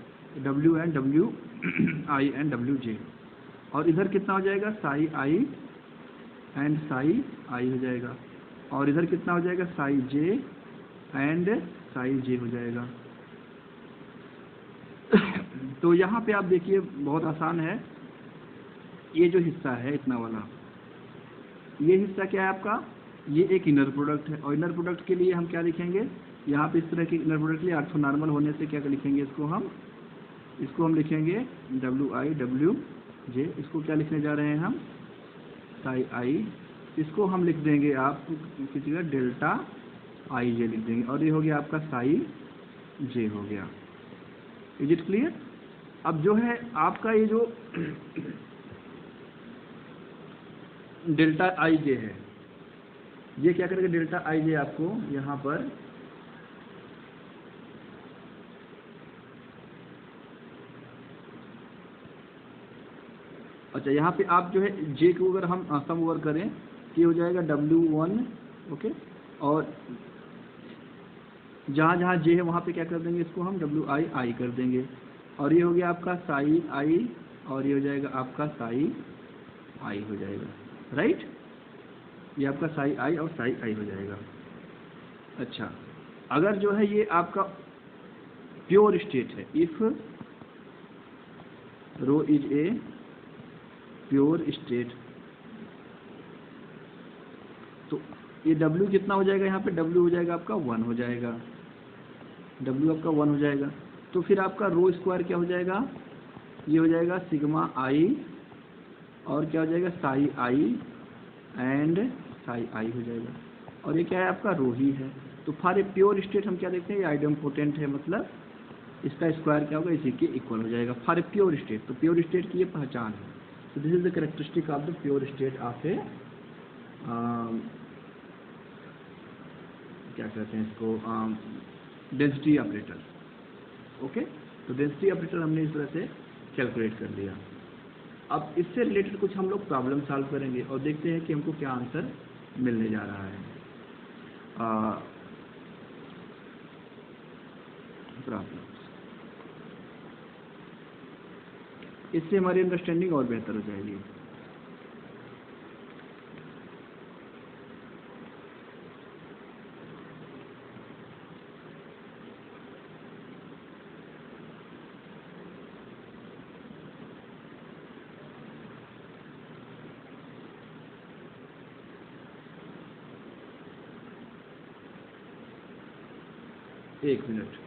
W and WI and WJ। और इधर कितना हो जाएगा, साई आई एंड साई आई हो जाएगा, और इधर कितना हो जाएगा, Sai j and psi j हो जाएगा। तो यहाँ पे आप देखिए बहुत आसान है, ये जो हिस्सा है इतना वाला, ये हिस्सा क्या है आपका, ये एक इनर प्रोडक्ट है, और इनर प्रोडक्ट के लिए हम क्या लिखेंगे, यहाँ पे इस तरह के इनर प्रोडक्ट के लिए ऑर्थोनॉर्मल होने से क्या लिखेंगे, इसको हम लिखेंगे WI WJ। इसको क्या लिखने जा रहे हैं हम, साई आई, इसको हम लिख देंगे आप किसी का डेल्टा IJ लिख देंगे, और ये हो गया आपका साई जे हो गया। Is it clear. अब जो है आपका ये जो डेल्टा IJ है, ये क्या करेगा, डेल्टा IJ आपको यहाँ पर अच्छा, यहाँ पे आप जो है J को अगर हम सम ओवर करें, ये हो जाएगा W1, ओके, और जहाँ जहाँ J है वहाँ पे क्या कर देंगे, इसको हम WI कर देंगे, और ये हो गया आपका साई आई, और ये हो जाएगा आपका साई आई हो जाएगा, राइट, ये आपका साई आई और साई आई हो जाएगा। अच्छा, अगर जो है ये आपका प्योर स्टेट है, if rho is a pure state, तो ये W कितना हो जाएगा, यहाँ पे W हो जाएगा आपका 1 हो जाएगा, W आपका 1 हो जाएगा। तो फिर आपका रो स्क्वायर क्या हो जाएगा, ये हो जाएगा सिग्मा आई, और क्या हो जाएगा साई आई एंड साई आई हो जाएगा, और ये क्या है आपका रो ही है। तो फॉर ए प्योर स्टेट हम क्या देखते हैं, ये आइडेम्पोटेंट है, मतलब इसका स्क्वायर क्या होगा, इसी के इक्वल हो जाएगा फॉर ए प्योर स्टेट। तो प्योर स्टेट की ये पहचान है। So this is the characteristic of the pure state of a क्या कहते हैं इसको, डेंसिटी ऑपरेटर। ओके, तो डेंसिटी ऑपरेटर हमने इस तरह से कैलकुलेट कर लिया। अब इससे रिलेटेड कुछ हम लोग प्रॉब्लम सॉल्व करेंगे और देखते हैं कि हमको क्या आंसर मिलने जा रहा है। प्रॉब्लम, इससे हमारी अंडरस्टैंडिंग और बेहतर हो जाएगी। एक मिनट,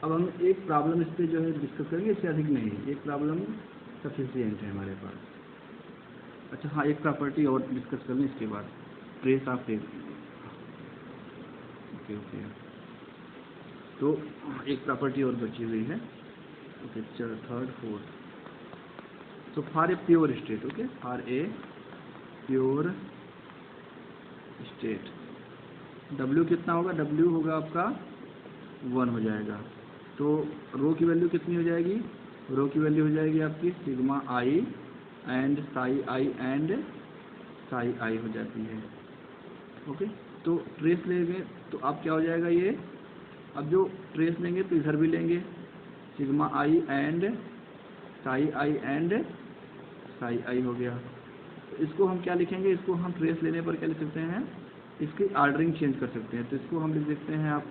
अब हम एक प्रॉब्लम इस पे जो है डिस्कस करेंगे, इससे अधिक नहीं, एक प्रॉब्लम सफिशिएंट है हमारे पास। अच्छा हाँ, एक प्रॉपर्टी और डिस्कस करनी इसके बाद, ट्रेस ऑफ एक। ओके, तो एक प्रॉपर्टी और बची हुई है। ओके, चलो थर्ड फोर्थ। तो for a pure state, okay, for a pure state W कितना होगा, W होगा आपका 1 हो जाएगा। तो रो की वैल्यू कितनी हो जाएगी, रो की वैल्यू हो जाएगी आपकी sigma I and psi I and psi आई हो जाती है। ओके, तो ट्रेस लेंगे तो अब क्या हो जाएगा ये, अब जो ट्रेस लेंगे तो इधर भी लेंगे sigma I and psi I and psi आई हो गया। तो इसको हम क्या लिखेंगे, इसको हम ट्रेस लेने पर क्या लिख सकते हैं, इसकी ऑर्डरिंग चेंज कर सकते हैं। तो इसको हम लिख सकते हैं आप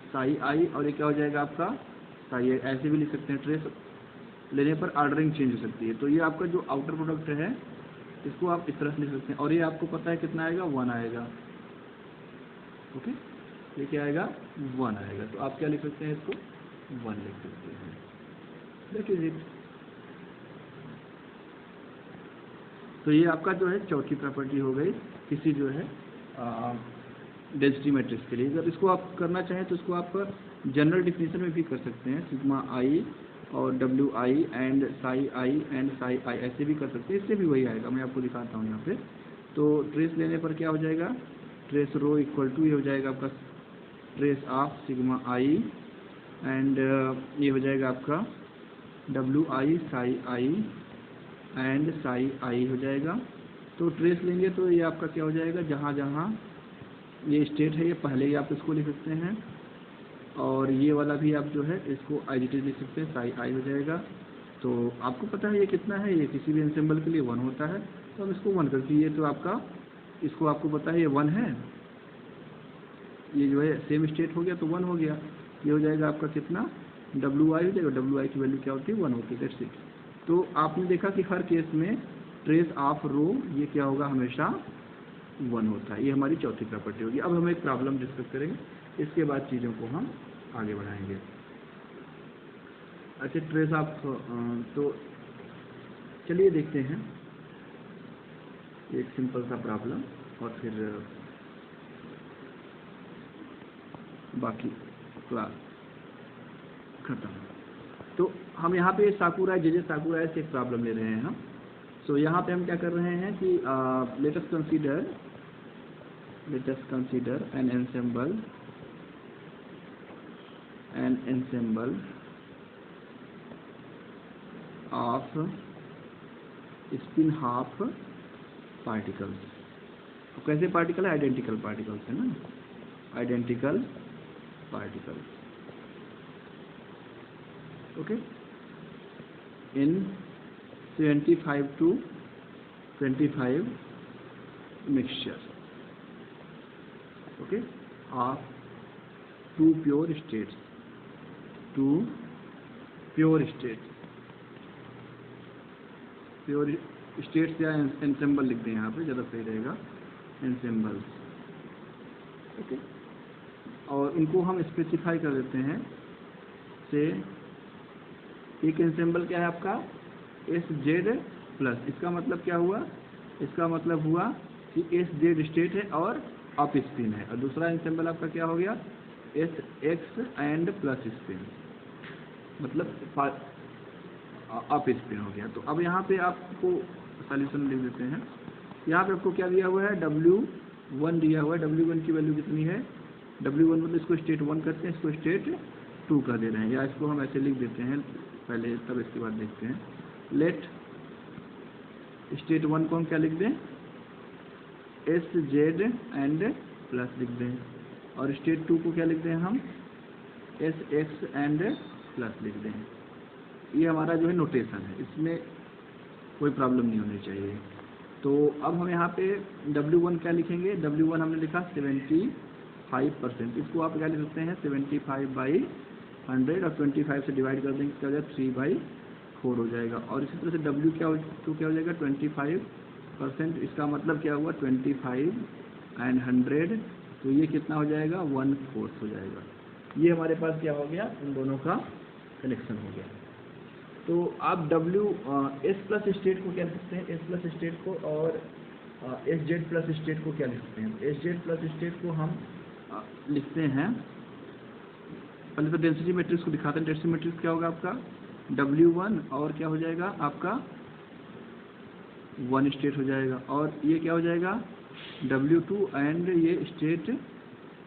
साई आई, और ये क्या हो जाएगा आपका साई आई। ऐसे भी लिख सकते हैं, ट्रेस लेने पर ऑर्डरिंग चेंज हो सकती है। तो ये आपका जो आउटर प्रोडक्ट है इसको आप इस तरह से लिख सकते हैं, और ये आपको पता है कितना आएगा, 1 आएगा। ओके, ये क्या आएगा, 1 आएगा। तो आप क्या लिख सकते हैं, इसको 1 लिख सकते हैं। That is it. तो ये आपका जो है चौथी प्रॉपर्टी हो गई किसी जो है डेंसिटी मैट्रिक्स के लिए। अगर इसको आप करना चाहें तो इसको आप जनरल डिफिनीशन में भी कर सकते हैं, सिग्मा आई और W I and psi I and psi i, ऐसे भी कर सकते हैं। इससे भी वही आएगा, मैं आपको दिखाता हूँ यहाँ पे। तो ट्रेस लेने पर क्या हो जाएगा, ट्रेस रो इक्वल टू ये हो जाएगा आपका trace of sigma I and ये हो जाएगा आपका W i psi I and psi आई हो जाएगा। तो ट्रेस लेंगे तो ये आपका क्या हो जाएगा, जहाँ जहाँ ये स्टेट है ये पहले ही आप इसको लिख सकते हैं, और ये वाला भी आप जो है इसको आईडीटी लिख सकते हैं, साई आई हो जाएगा। तो आपको पता है ये कितना है, ये किसी भी एनसेम्बल के लिए 1 होता है। तो हम इसको 1 कर दिए, तो आपका इसको आपको पता है ये 1 है, ये जो है सेम स्टेट हो गया तो 1 हो गया। ये हो जाएगा आपका कितना, डब्ल्यू आई हो जाएगा। डब्ल्यू आई की वैल्यू क्या होती है, 1 होती है। That's it. तो आपने देखा कि हर केस में ट्रेस ऑफ रो ये क्या होगा, हमेशा 1 होता है। ये हमारी चौथी प्रॉपर्टी होगी। अब हम एक प्रॉब्लम डिस्कस करेंगे, इसके बाद चीज़ों को हम आगे बढ़ाएंगे। अच्छा, ट्रेस ऑफ, तो चलिए देखते हैं एक सिंपल सा प्रॉब्लम और फिर बाकी क्लास खत्म। तो हम यहाँ पे साकुरा जे साकुरा से एक प्रॉब्लम ले रहे हैं हम। सो यहाँ पे हम क्या कर रहे हैं कि let us consider N ensemble of spin half particles। तो कैसे पार्टिकल है, आइडेंटिकल पार्टिकल्स है ना, identical particles. Okay, in 75 to 25 mixture, okay, of two pure states, pure states या एनसेम्बल लिख दें, यहाँ पे ज़्यादा सही रहेगा, एनसेम्बल्स। ओके, और इनको हम स्पेसिफाई कर देते हैं से एक एनसेम्बल क्या है आपका एस जेड प्लस, इसका मतलब क्या हुआ, इसका मतलब हुआ कि एस जेड स्टेट है और अप स्पिन है, और दूसरा एनसेम्बल आपका क्या हो गया S x and plus spin, मतलब अप स्पिन हो गया। तो अब यहाँ पे आपको सॉल्यूशन लिख देते हैं। यहाँ पे आपको क्या दिया हुआ है, W1 दिया हुआ है। W1 की वैल्यू कितनी है, W1 मतलब इसको स्टेट 1 करते हैं, इसको स्टेट 2 कर दे रहे हैं, या इसको हम ऐसे लिख देते हैं पहले, तब इसके बाद देखते हैं। लेट स्टेट 1 को हम क्या लिख दें, एस जेड एंड प्लस लिख दें, और स्टेट 2 को क्या लिख दें हम, एस एक्स एंड प्लस लिख दें। ये हमारा जो है नोटेशन है, इसमें कोई प्रॉब्लम नहीं होनी चाहिए। तो अब हम यहाँ पे W1 क्या लिखेंगे, W1 हमने लिखा 75%, इसको आप क्या लिख सकते हैं 75/100, और 25 से डिवाइड कर देंगे, क्या हो जाएगा 3/4 हो जाएगा। और इसी तरह से W क्या हो जाएगा 25%, इसका मतलब क्या हुआ 25 एंड 100, तो ये कितना हो जाएगा 1/4 हो जाएगा। ये हमारे पास क्या हो गया, इन दोनों का कनेक्शन हो गया। तो आप एस प्लस स्टेट को क्या लिख सकते हैं, एस प्लस स्टेट को, और एस जेड प्लस स्टेट को क्या लिख सकते हैं। एस जेड प्लस स्टेट को हम लिखते हैं, पहले तो डेंसिटी मैट्रिक्स को दिखाते हैं। डेंसिटी मैट्रिक्स क्या होगा आपका W1, और क्या हो जाएगा आपका 1 स्टेट हो जाएगा, और ये क्या हो जाएगा W2 एंड ये स्टेट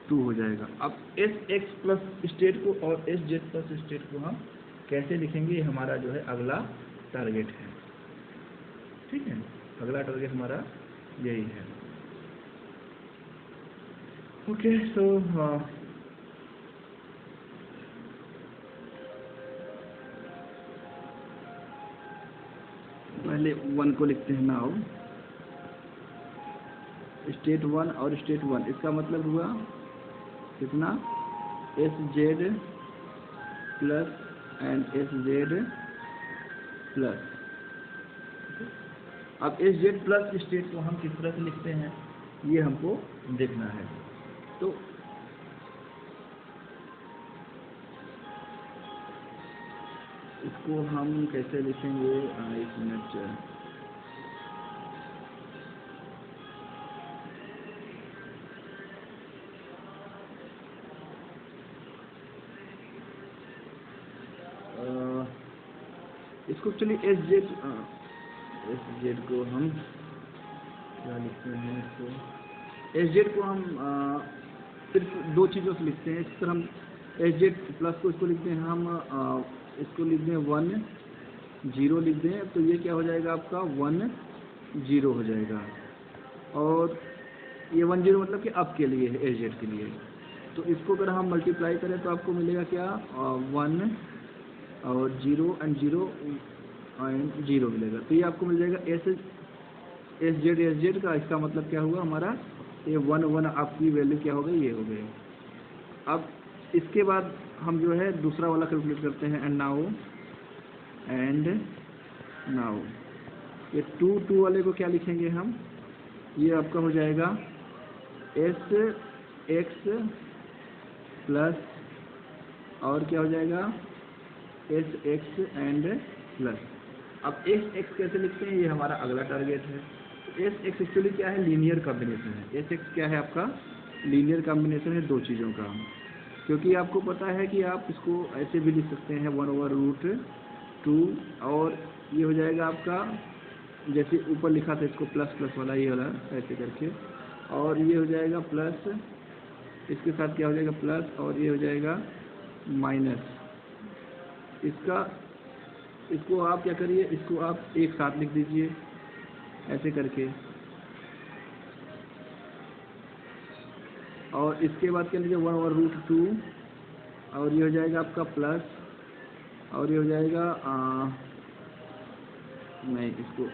2 हो जाएगा। अब एस एक्स प्लस स्टेट को और एस जेड प्लस स्टेट को हम कैसे लिखेंगे, ये हमारा जो है अगला टारगेट है। ठीक है, अगला टारगेट हमारा यही है। ओके, सो पहले 1 को लिखते हैं नाउ, स्टेट 1 और स्टेट 1, इसका मतलब हुआ कितना S Z plus and S Z plus. अब एस जेड प्लस स्टेट को हम किस तरह से लिखते हैं, ये हमको देखना है। तो इसको हम कैसे लिखेंगे, एक मिनट, इसको चलिए एस जेड को हम क्या लिखते हैं, इसको एस जेड को हम सिर्फ 2 चीज़ों से लिखते हैं। इस तरह हम एस जेड प्लस को इसको लिखते हैं हम, इसको लिख दें 1 0 लिख दें, तो ये क्या हो जाएगा आपका 1 0 हो जाएगा, और ये 1 0 मतलब कि अप के लिए है, एस जेड के लिए। तो इसको अगर हम मल्टीप्लाई करें तो आपको मिलेगा क्या 1 और 0 एंड 0 एंड 0 मिलेगा, तो ये आपको मिल जाएगा एस जेड का। इसका मतलब क्या हुआ हमारा, ये 1 1 आपकी वैल्यू क्या हो गई, ये हो गई। अब इसके बाद हम जो है दूसरा वाला कैलकुलेट करते हैं, एंड नाउ ये 2 वाले को क्या लिखेंगे हम, ये आपका हो जाएगा एस एक्स प्लस, और क्या हो जाएगा एस एक्स एंड प्लस। अब एस एक्स कैसे लिखते हैं, ये हमारा अगला टारगेट है। एस एक्स एक्चुअली क्या है, लीनियर कॉम्बिनेशन है। एस एक्स क्या है आपका, लीनियर कॉम्बिनेशन है 2 चीज़ों का, क्योंकि आपको पता है कि आप इसको ऐसे भी लिख सकते हैं 1/√2, और ये हो जाएगा आपका जैसे ऊपर लिखा था इसको प्लस प्लस वाला, ये वाला ऐसे करके, और ये हो जाएगा प्लस, इसके साथ क्या हो जाएगा प्लस, और ये हो जाएगा माइनस। इसको आप क्या करिए, इसको आप एक साथ लिख दीजिए ऐसे करके, और इसके बाद क्या लीजिए 1/√2, और ये हो जाएगा आपका प्लस, और ये हो जाएगा नहीं, इसको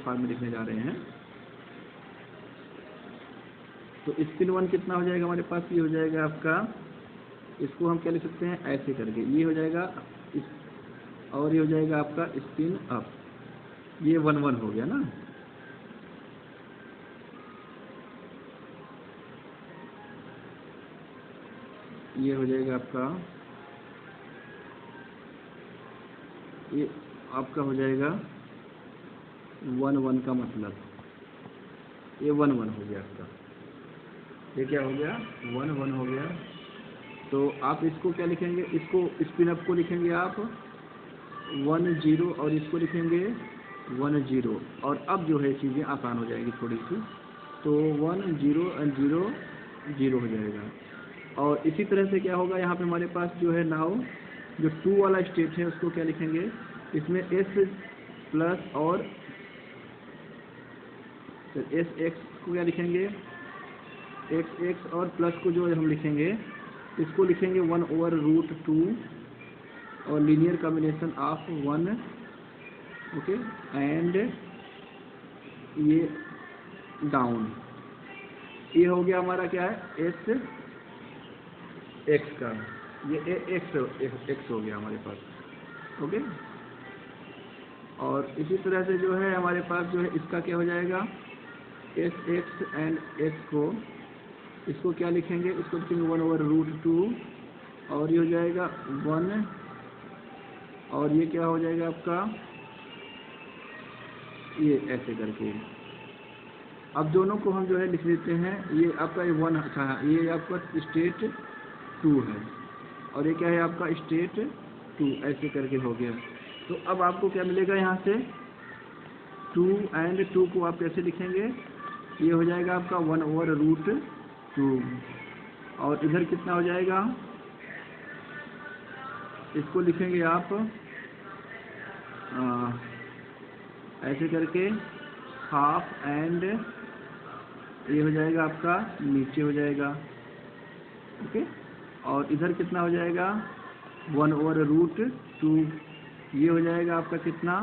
फॉर्म में लिखने जा रहे हैं। तो स्पिन 1 कितना हो जाएगा हमारे पास, ये हो जाएगा आपका, इसको हम क्या लिख सकते हैं ऐसे करके, ये हो जाएगा और ये हो जाएगा आपका स्पिन अप। ये 1 1 हो गया ना। ये हो जाएगा आपका, ये आपका हो जाएगा 1 1 का मतलब ये 1 1 हो गया आपका। ये क्या हो गया? 1 1 हो गया। तो आप इसको क्या लिखेंगे? इसको स्पिन अप को लिखेंगे आप 1 0 और इसको लिखेंगे 1 0। और अब जो है चीज़ें आसान हो जाएगी थोड़ी सी। तो 1 0 और 0 0 हो जाएगा। और इसी तरह से क्या होगा, यहाँ पे हमारे पास जो है नाउ जो 2 वाला स्टेट है उसको क्या लिखेंगे? इसमें s प्लस और एस एक्स को क्या लिखेंगे? एक्स एक्स और प्लस को जो हम लिखेंगे इसको लिखेंगे 1/√2 और linear combination of 1, okay, and ये डाउन। ये हो गया हमारा क्या है? एस एक्स का, ये एक्स हो गया हमारे पास, ओके। और इसी तरह से जो है हमारे पास जो है इसका क्या हो जाएगा? एस एक्स एंड एक्स को, इसको क्या लिखेंगे? इसको लिखेंगे 1/√2 और ये हो जाएगा 1, और ये क्या हो जाएगा आपका? ये ऐसे करके। अब दोनों को हम जो है लिख लेते हैं। ये आपका 1 था, ये आपका स्टेट 2 है और ये क्या है आपका? स्टेट 2, ऐसे करके हो गया। तो अब आपको क्या मिलेगा यहाँ से? 2 एंड 2 को आप कैसे लिखेंगे? ये हो जाएगा आपका 1/√2 और इधर कितना हो जाएगा? इसको लिखेंगे आप ऐसे करके हाफ, एंड ये हो जाएगा आपका नीचे हो जाएगा, ओके। और इधर कितना हो जाएगा? 1/√2, ये हो जाएगा आपका कितना?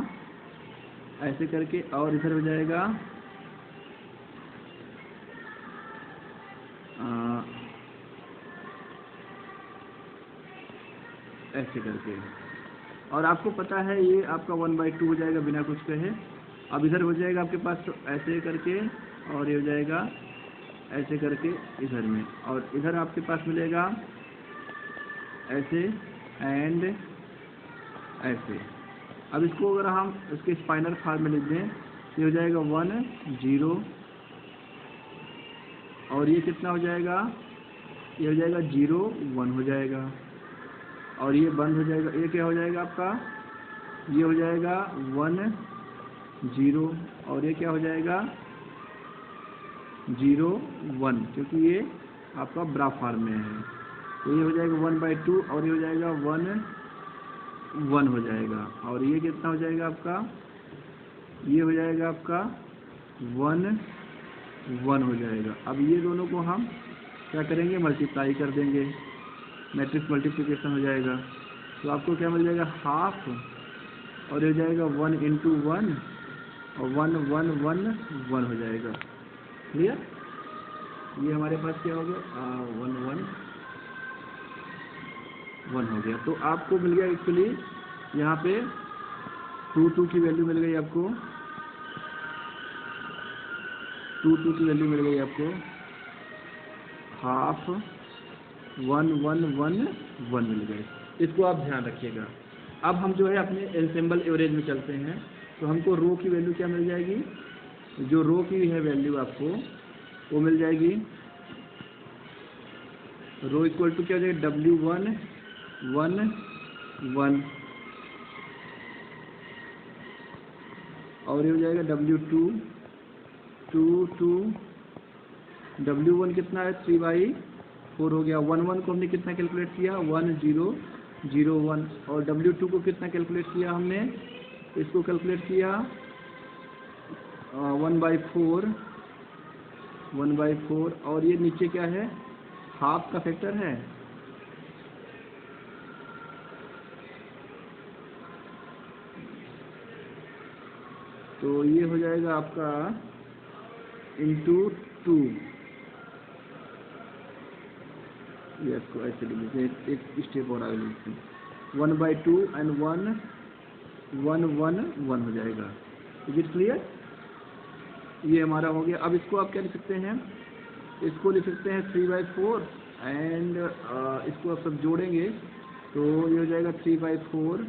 ऐसे करके, और इधर हो जाएगा ऐसे करके। और आपको पता है ये आपका 1/2 हो जाएगा बिना कुछ कहे। अब इधर हो जाएगा आपके पास तो ऐसे करके, और ये हो जाएगा ऐसे करके इधर में, और इधर आपके पास मिलेगा ऐसे एंड ऐसे। अब इसको अगर हम इसके स्पाइनल फॉर्म में लिख दें, ये हो जाएगा 1 0, और ये कितना हो जाएगा? ये हो जाएगा 0 1 हो जाएगा, और ये बंद हो जाएगा। ये क्या हो जाएगा आपका? ये हो जाएगा 1 0, और ये क्या हो जाएगा? 0 1, क्योंकि ये आपका ब्रा फॉर्म में है। तो ये हो जाएगा 1/2 और ये हो जाएगा 1 1 हो जाएगा, और ये कितना हो जाएगा आपका? ये हो जाएगा आपका 1 1 हो जाएगा। अब ये दोनों को हम क्या करेंगे? मल्टीप्लाई कर देंगे, मैट्रिक्स मल्टीप्लिकेशन हो जाएगा। तो आपको क्या मिल जाएगा? हाफ, और ये हो जाएगा 1 × 1 और 1 1 1 1 हो जाएगा। क्लियर? ये हमारे पास क्या हो गया? 1 1 1 हो गया। तो आपको मिल गया एक्चुअली यहाँ पे 2 2 की वैल्यू मिल गई आपको, 2 2 की वैल्यू मिल गई आपको, हाफ 1 1 1 1 मिल गए। इसको आप ध्यान रखिएगा। अब हम जो है अपने एनसेम्बल एवरेज में चलते हैं। तो हमको रो की वैल्यू क्या मिल जाएगी? जो रो की है वैल्यू आपको वो मिल जाएगी, रो इक्वल टू क्या हो जाएगा? W1 1 1, और ये हो जाएगा W2 2 2, W1 कितना है? 3/4 हो गया। 1 1 को हमने कितना कैलकुलेट किया? 1 0 0 1, और W2 को कितना कैलकुलेट किया हमने? इसको कैलकुलेट किया 1/4 1/4, और ये नीचे क्या है? हाफ का फैक्टर है। तो ये हो जाएगा आपका × 2, ये इसको ऐसे लिख लीजिए, एक स्टेप और आगे लिखते हैं। 1/2 एंड 1 1 1 1 हो जाएगा। Is it clear? ये हमारा हो गया। अब इसको आप क्या लिख सकते हैं, इसको लिख सकते हैं 3/4 एंड इसको आप सब जोड़ेंगे तो ये हो जाएगा 3/4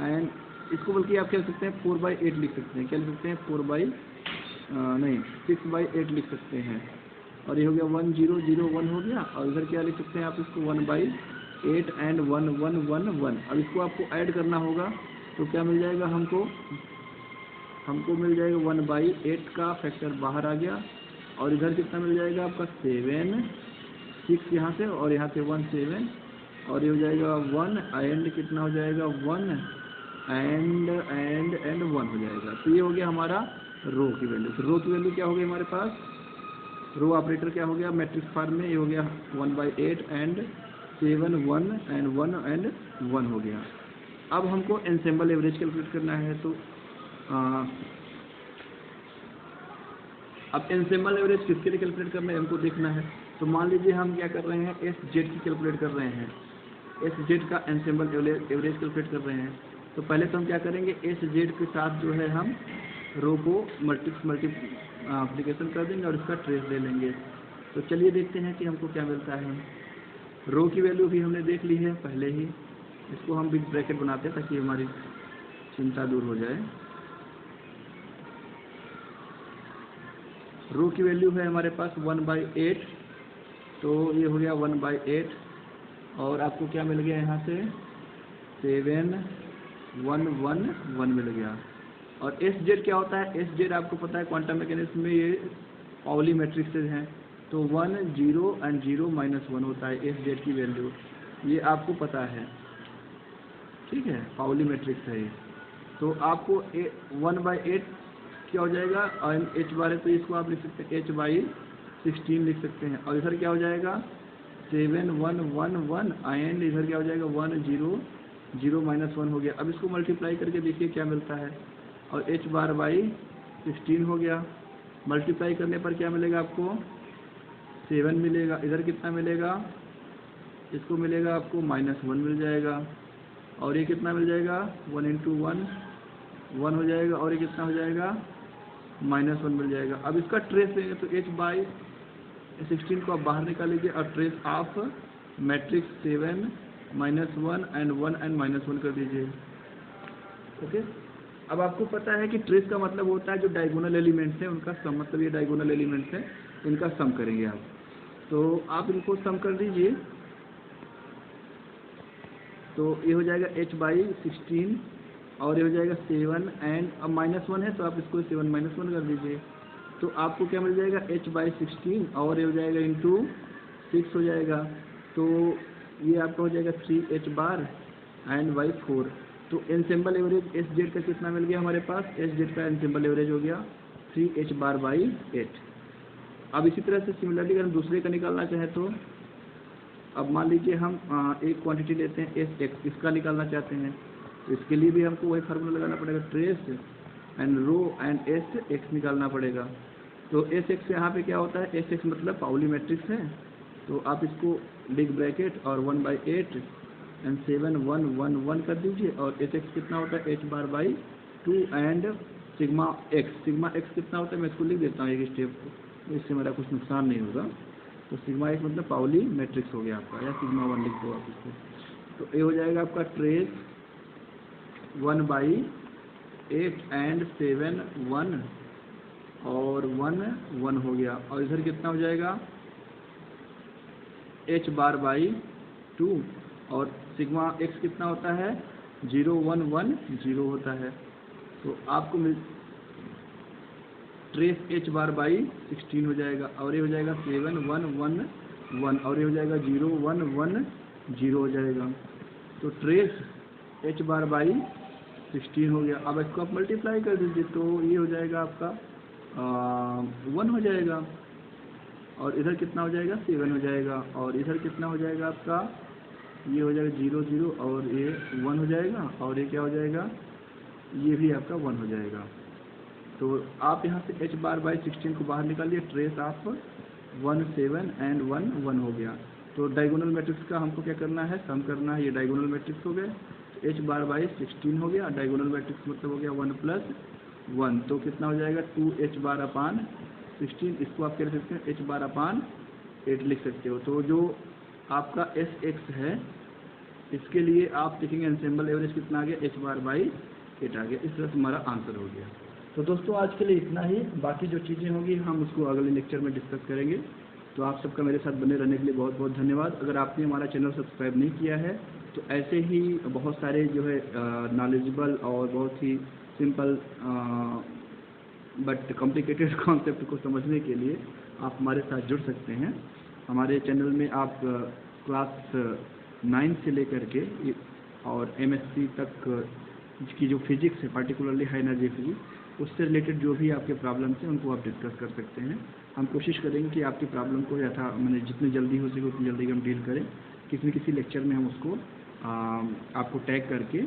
एंड इसको बल्कि आप क्या लिख सकते हैं 4/8 लिख सकते हैं। क्या लिख सकते हैं 6/8 लिख सकते हैं। और ये हो गया 1 0 0 1 हो गया। और इधर क्या लिख सकते हैं आप इसको 1/8 एंड 1 1 1 1। अब इसको आपको ऐड करना होगा तो क्या मिल जाएगा हमको मिल जाएगा 1/8 का फैक्टर बाहर आ गया। और इधर कितना मिल जाएगा आपका 7 6 यहाँ से और यहाँ से 1 7 और ये हो जाएगा 1 एंड कितना हो जाएगा 1 एंड 1 हो जाएगा। तो ये हो गया हमारा रो की वैल्यू। तो रो की वैल्यू क्या हो गई हमारे पास, रो ऑपरेटर क्या हो गया मैट्रिक्स फॉर्म में, ये हो गया 1/8 एंड 7 1 एंड 1 एंड 1 हो गया। अब हमको एनसेम्बल एवरेज कैलकुलेट करना है। तो अब एनसेम्बल एवरेज किसके लिए कैलकुलेट करना है हमको देखना है। तो मान लीजिए हम क्या कर रहे हैं एस जेड की कैलकुलेट कर रहे हैं, एस जेड का एनसेम्बल एवरेज कैलकुलेट कर रहे हैं। तो पहले तो हम क्या करेंगे एस जेड के साथ जो है हम रो को मल्टीप्लिकेशन कर देंगे और इसका ट्रेस ले लेंगे। तो चलिए देखते हैं कि हमको क्या मिलता है। रो की वैल्यू भी हमने देख ली है पहले ही, इसको हम बिग ब्रैकेट बनाते हैं ताकि हमारी चिंता दूर हो जाए। रो की वैल्यू है हमारे पास 1/8, तो ये हो गया 1/8 और आपको क्या मिल गया यहाँ से 7 1 1 1 मिल गया। और एस जेड क्या होता है, एस जेड आपको पता है क्वांटम मैकेनिक्स में ये पाउली मैट्रिक्सेज हैं। तो 1 0 एंड 0 -1 होता है एस जेड की वैल्यू, ये आपको पता है, ठीक है, पाउली मैट्रिक्स है ये। तो आपको 1/8 क्या हो जाएगा और एच बार है तो इसको आप लिख सकते हैं h/16 लिख सकते हैं। और इधर क्या हो जाएगा 7 1 1 1 एंड इधर क्या हो जाएगा 1 0 0 -1 हो गया। अब इसको मल्टीप्लाई करके देखिए क्या मिलता है और h/16 हो गया। मल्टीप्लाई करने पर क्या मिलेगा आपको 7 मिलेगा। इधर कितना मिलेगा, इसको मिलेगा आपको -1 मिल जाएगा। और ये कितना मिल जाएगा 1 × 1 1 हो जाएगा और ये कितना हो जाएगा -1 मिल जाएगा। अब इसका ट्रेस लेंगे तो h/16 को आप बाहर निकालेंगे और trace of matrix 7 -1 and 1 and -1 कर दीजिए। ओके, अब आपको पता है कि ट्रेस का मतलब होता है जो डायगोनल एलिमेंट्स हैं उनका सम, मतलब ये डायगोनल एलिमेंट्स हैं इनका सम करेंगे आप। तो आप इनको सम कर दीजिए तो ये हो जाएगा h/16 और ये हो जाएगा 7 एंड अब -1 है तो आप इसको 7 -1 कर दीजिए। तो आपको क्या मिल जाएगा h/16 और ये हो जाएगा इंटू 6 हो जाएगा। तो ये आपका हो जाएगा 3h बार एंड बाई 4। तो एनसेम्बल एवरेज एस जेड का कितना मिल गया हमारे पास, एस जेड का एनसेम्बल एवरेज हो गया 3h बार बाई 8। अब इसी तरह से सिमिलरली अगर हम दूसरे का निकालना चाहें तो अब मान लीजिए हम एक क्वांटिटी लेते हैं एस एक्स, इसका निकालना चाहते हैं तो इसके लिए भी हमको वही फार्मूला लगाना पड़ेगा, trace and rho and s x निकालना पड़ेगा। तो एस एक्स यहाँ पे क्या होता है, एस एक्स मतलब पाउली मैट्रिक्स है। तो आप इसको बिग ब्रैकेट और 1/8 एंड 7 1 1 1 कर दीजिए। और एस एक्स कितना होता है h/2 एंड सिग्मा एक्स कितना होता है मैं इसको लिख देता हूँ एक स्टेप, इससे मेरा कुछ नुकसान नहीं होगा। तो सिग्मा एक्स मतलब पाउली मैट्रिक्स हो गया आपका, या सिग्मा 1 लिख दो आप इसको। तो ये हो जाएगा आपका ट्रेस 1/8 एंड 7 1 और 1 1 हो गया। और इधर कितना हो जाएगा h/2 और सिग्मा एक्स कितना होता है 0 1 1 0 होता है। तो आपको ट्रेस h/16 हो जाएगा और ये हो जाएगा 7 1 1 1 और ये हो जाएगा 0 1 1 0 हो जाएगा। तो ट्रेस h/16 हो गया। अब इसको आप मल्टीप्लाई कर दीजिए तो ये हो जाएगा आपका 1 हो जाएगा और इधर कितना हो जाएगा 7 हो जाएगा और इधर कितना हो जाएगा आपका ये हो जाएगा 0 0 और ये 1 हो जाएगा और ये क्या हो जाएगा ये भी आपका 1 हो जाएगा। तो आप यहाँ से h/16 को बाहर निकालिए, ट्रेस ऑफ 1 7 एंड 1 1 हो गया। तो डायगोनल मैट्रिक्स का हमको क्या करना है, सम करना है। ये डायगोनल मैट्रिक्स हो गए, तो h/16 हो गया। डायगोनल मैट्रिक्स मतलब हो गया 1 + 1, तो कितना हो जाएगा 2h बार अपान 16, इसको आप क्या लिख सकते हैं h बार अपान 8 लिख सकते हो। तो जो आपका एस एक्स है इसके लिए आप लिखेंगे एनसेम्बल एवरेज कितना आ गया h बार बाई 8 आ गया। इस तरह से हमारा आंसर हो गया। तो दोस्तों आज के लिए इतना ही, बाकी जो चीज़ें होंगी हम उसको अगले लेक्चर में डिस्कस करेंगे। तो आप सबका मेरे साथ बने रहने के लिए बहुत बहुत धन्यवाद। अगर आपने हमारा चैनल सब्सक्राइब नहीं किया है तो ऐसे ही बहुत सारे जो है नॉलेजेबल और बहुत ही सिंपल बट कॉम्प्लिकेटेड कॉन्सेप्ट को समझने के लिए आप हमारे साथ जुड़ सकते हैं। हमारे चैनल में आप क्लास 9 से लेकर के और MSc तक की जो फिजिक्स है, पार्टिकुलरली हाई एनर्जी फिजिक्स, उससे रिलेटेड जो भी आपके प्रॉब्लम्स हैं उनको आप डिस्कस कर सकते हैं। हम कोशिश करेंगे कि आपकी प्रॉब्लम को मैंने जितनी जल्दी हो सके उतनी जल्दी हम डील करें। किसी न किसी लेक्चर में हम उसको आपको टैग करके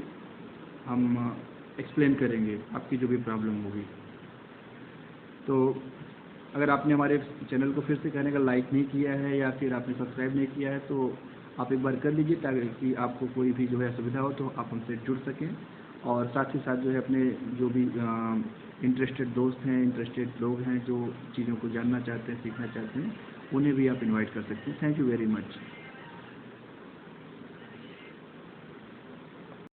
हम एक्सप्लेन करेंगे आपकी जो भी प्रॉब्लम होगी। तो अगर आपने हमारे चैनल को फिर से कहने का लाइक नहीं किया है या फिर आपने सब्सक्राइब नहीं किया है तो आप एक बार कर लीजिए, ताकि आपको कोई भी जो है असुविधा हो तो आप हमसे जुड़ सकें। और साथ ही साथ जो है अपने जो भी इंटरेस्टेड दोस्त हैं, इंटरेस्टेड लोग हैं जो चीज़ों को जानना चाहते हैं, सीखना चाहते हैं, उन्हें भी आप इनवाइट कर सकते हैं। Thank you very much.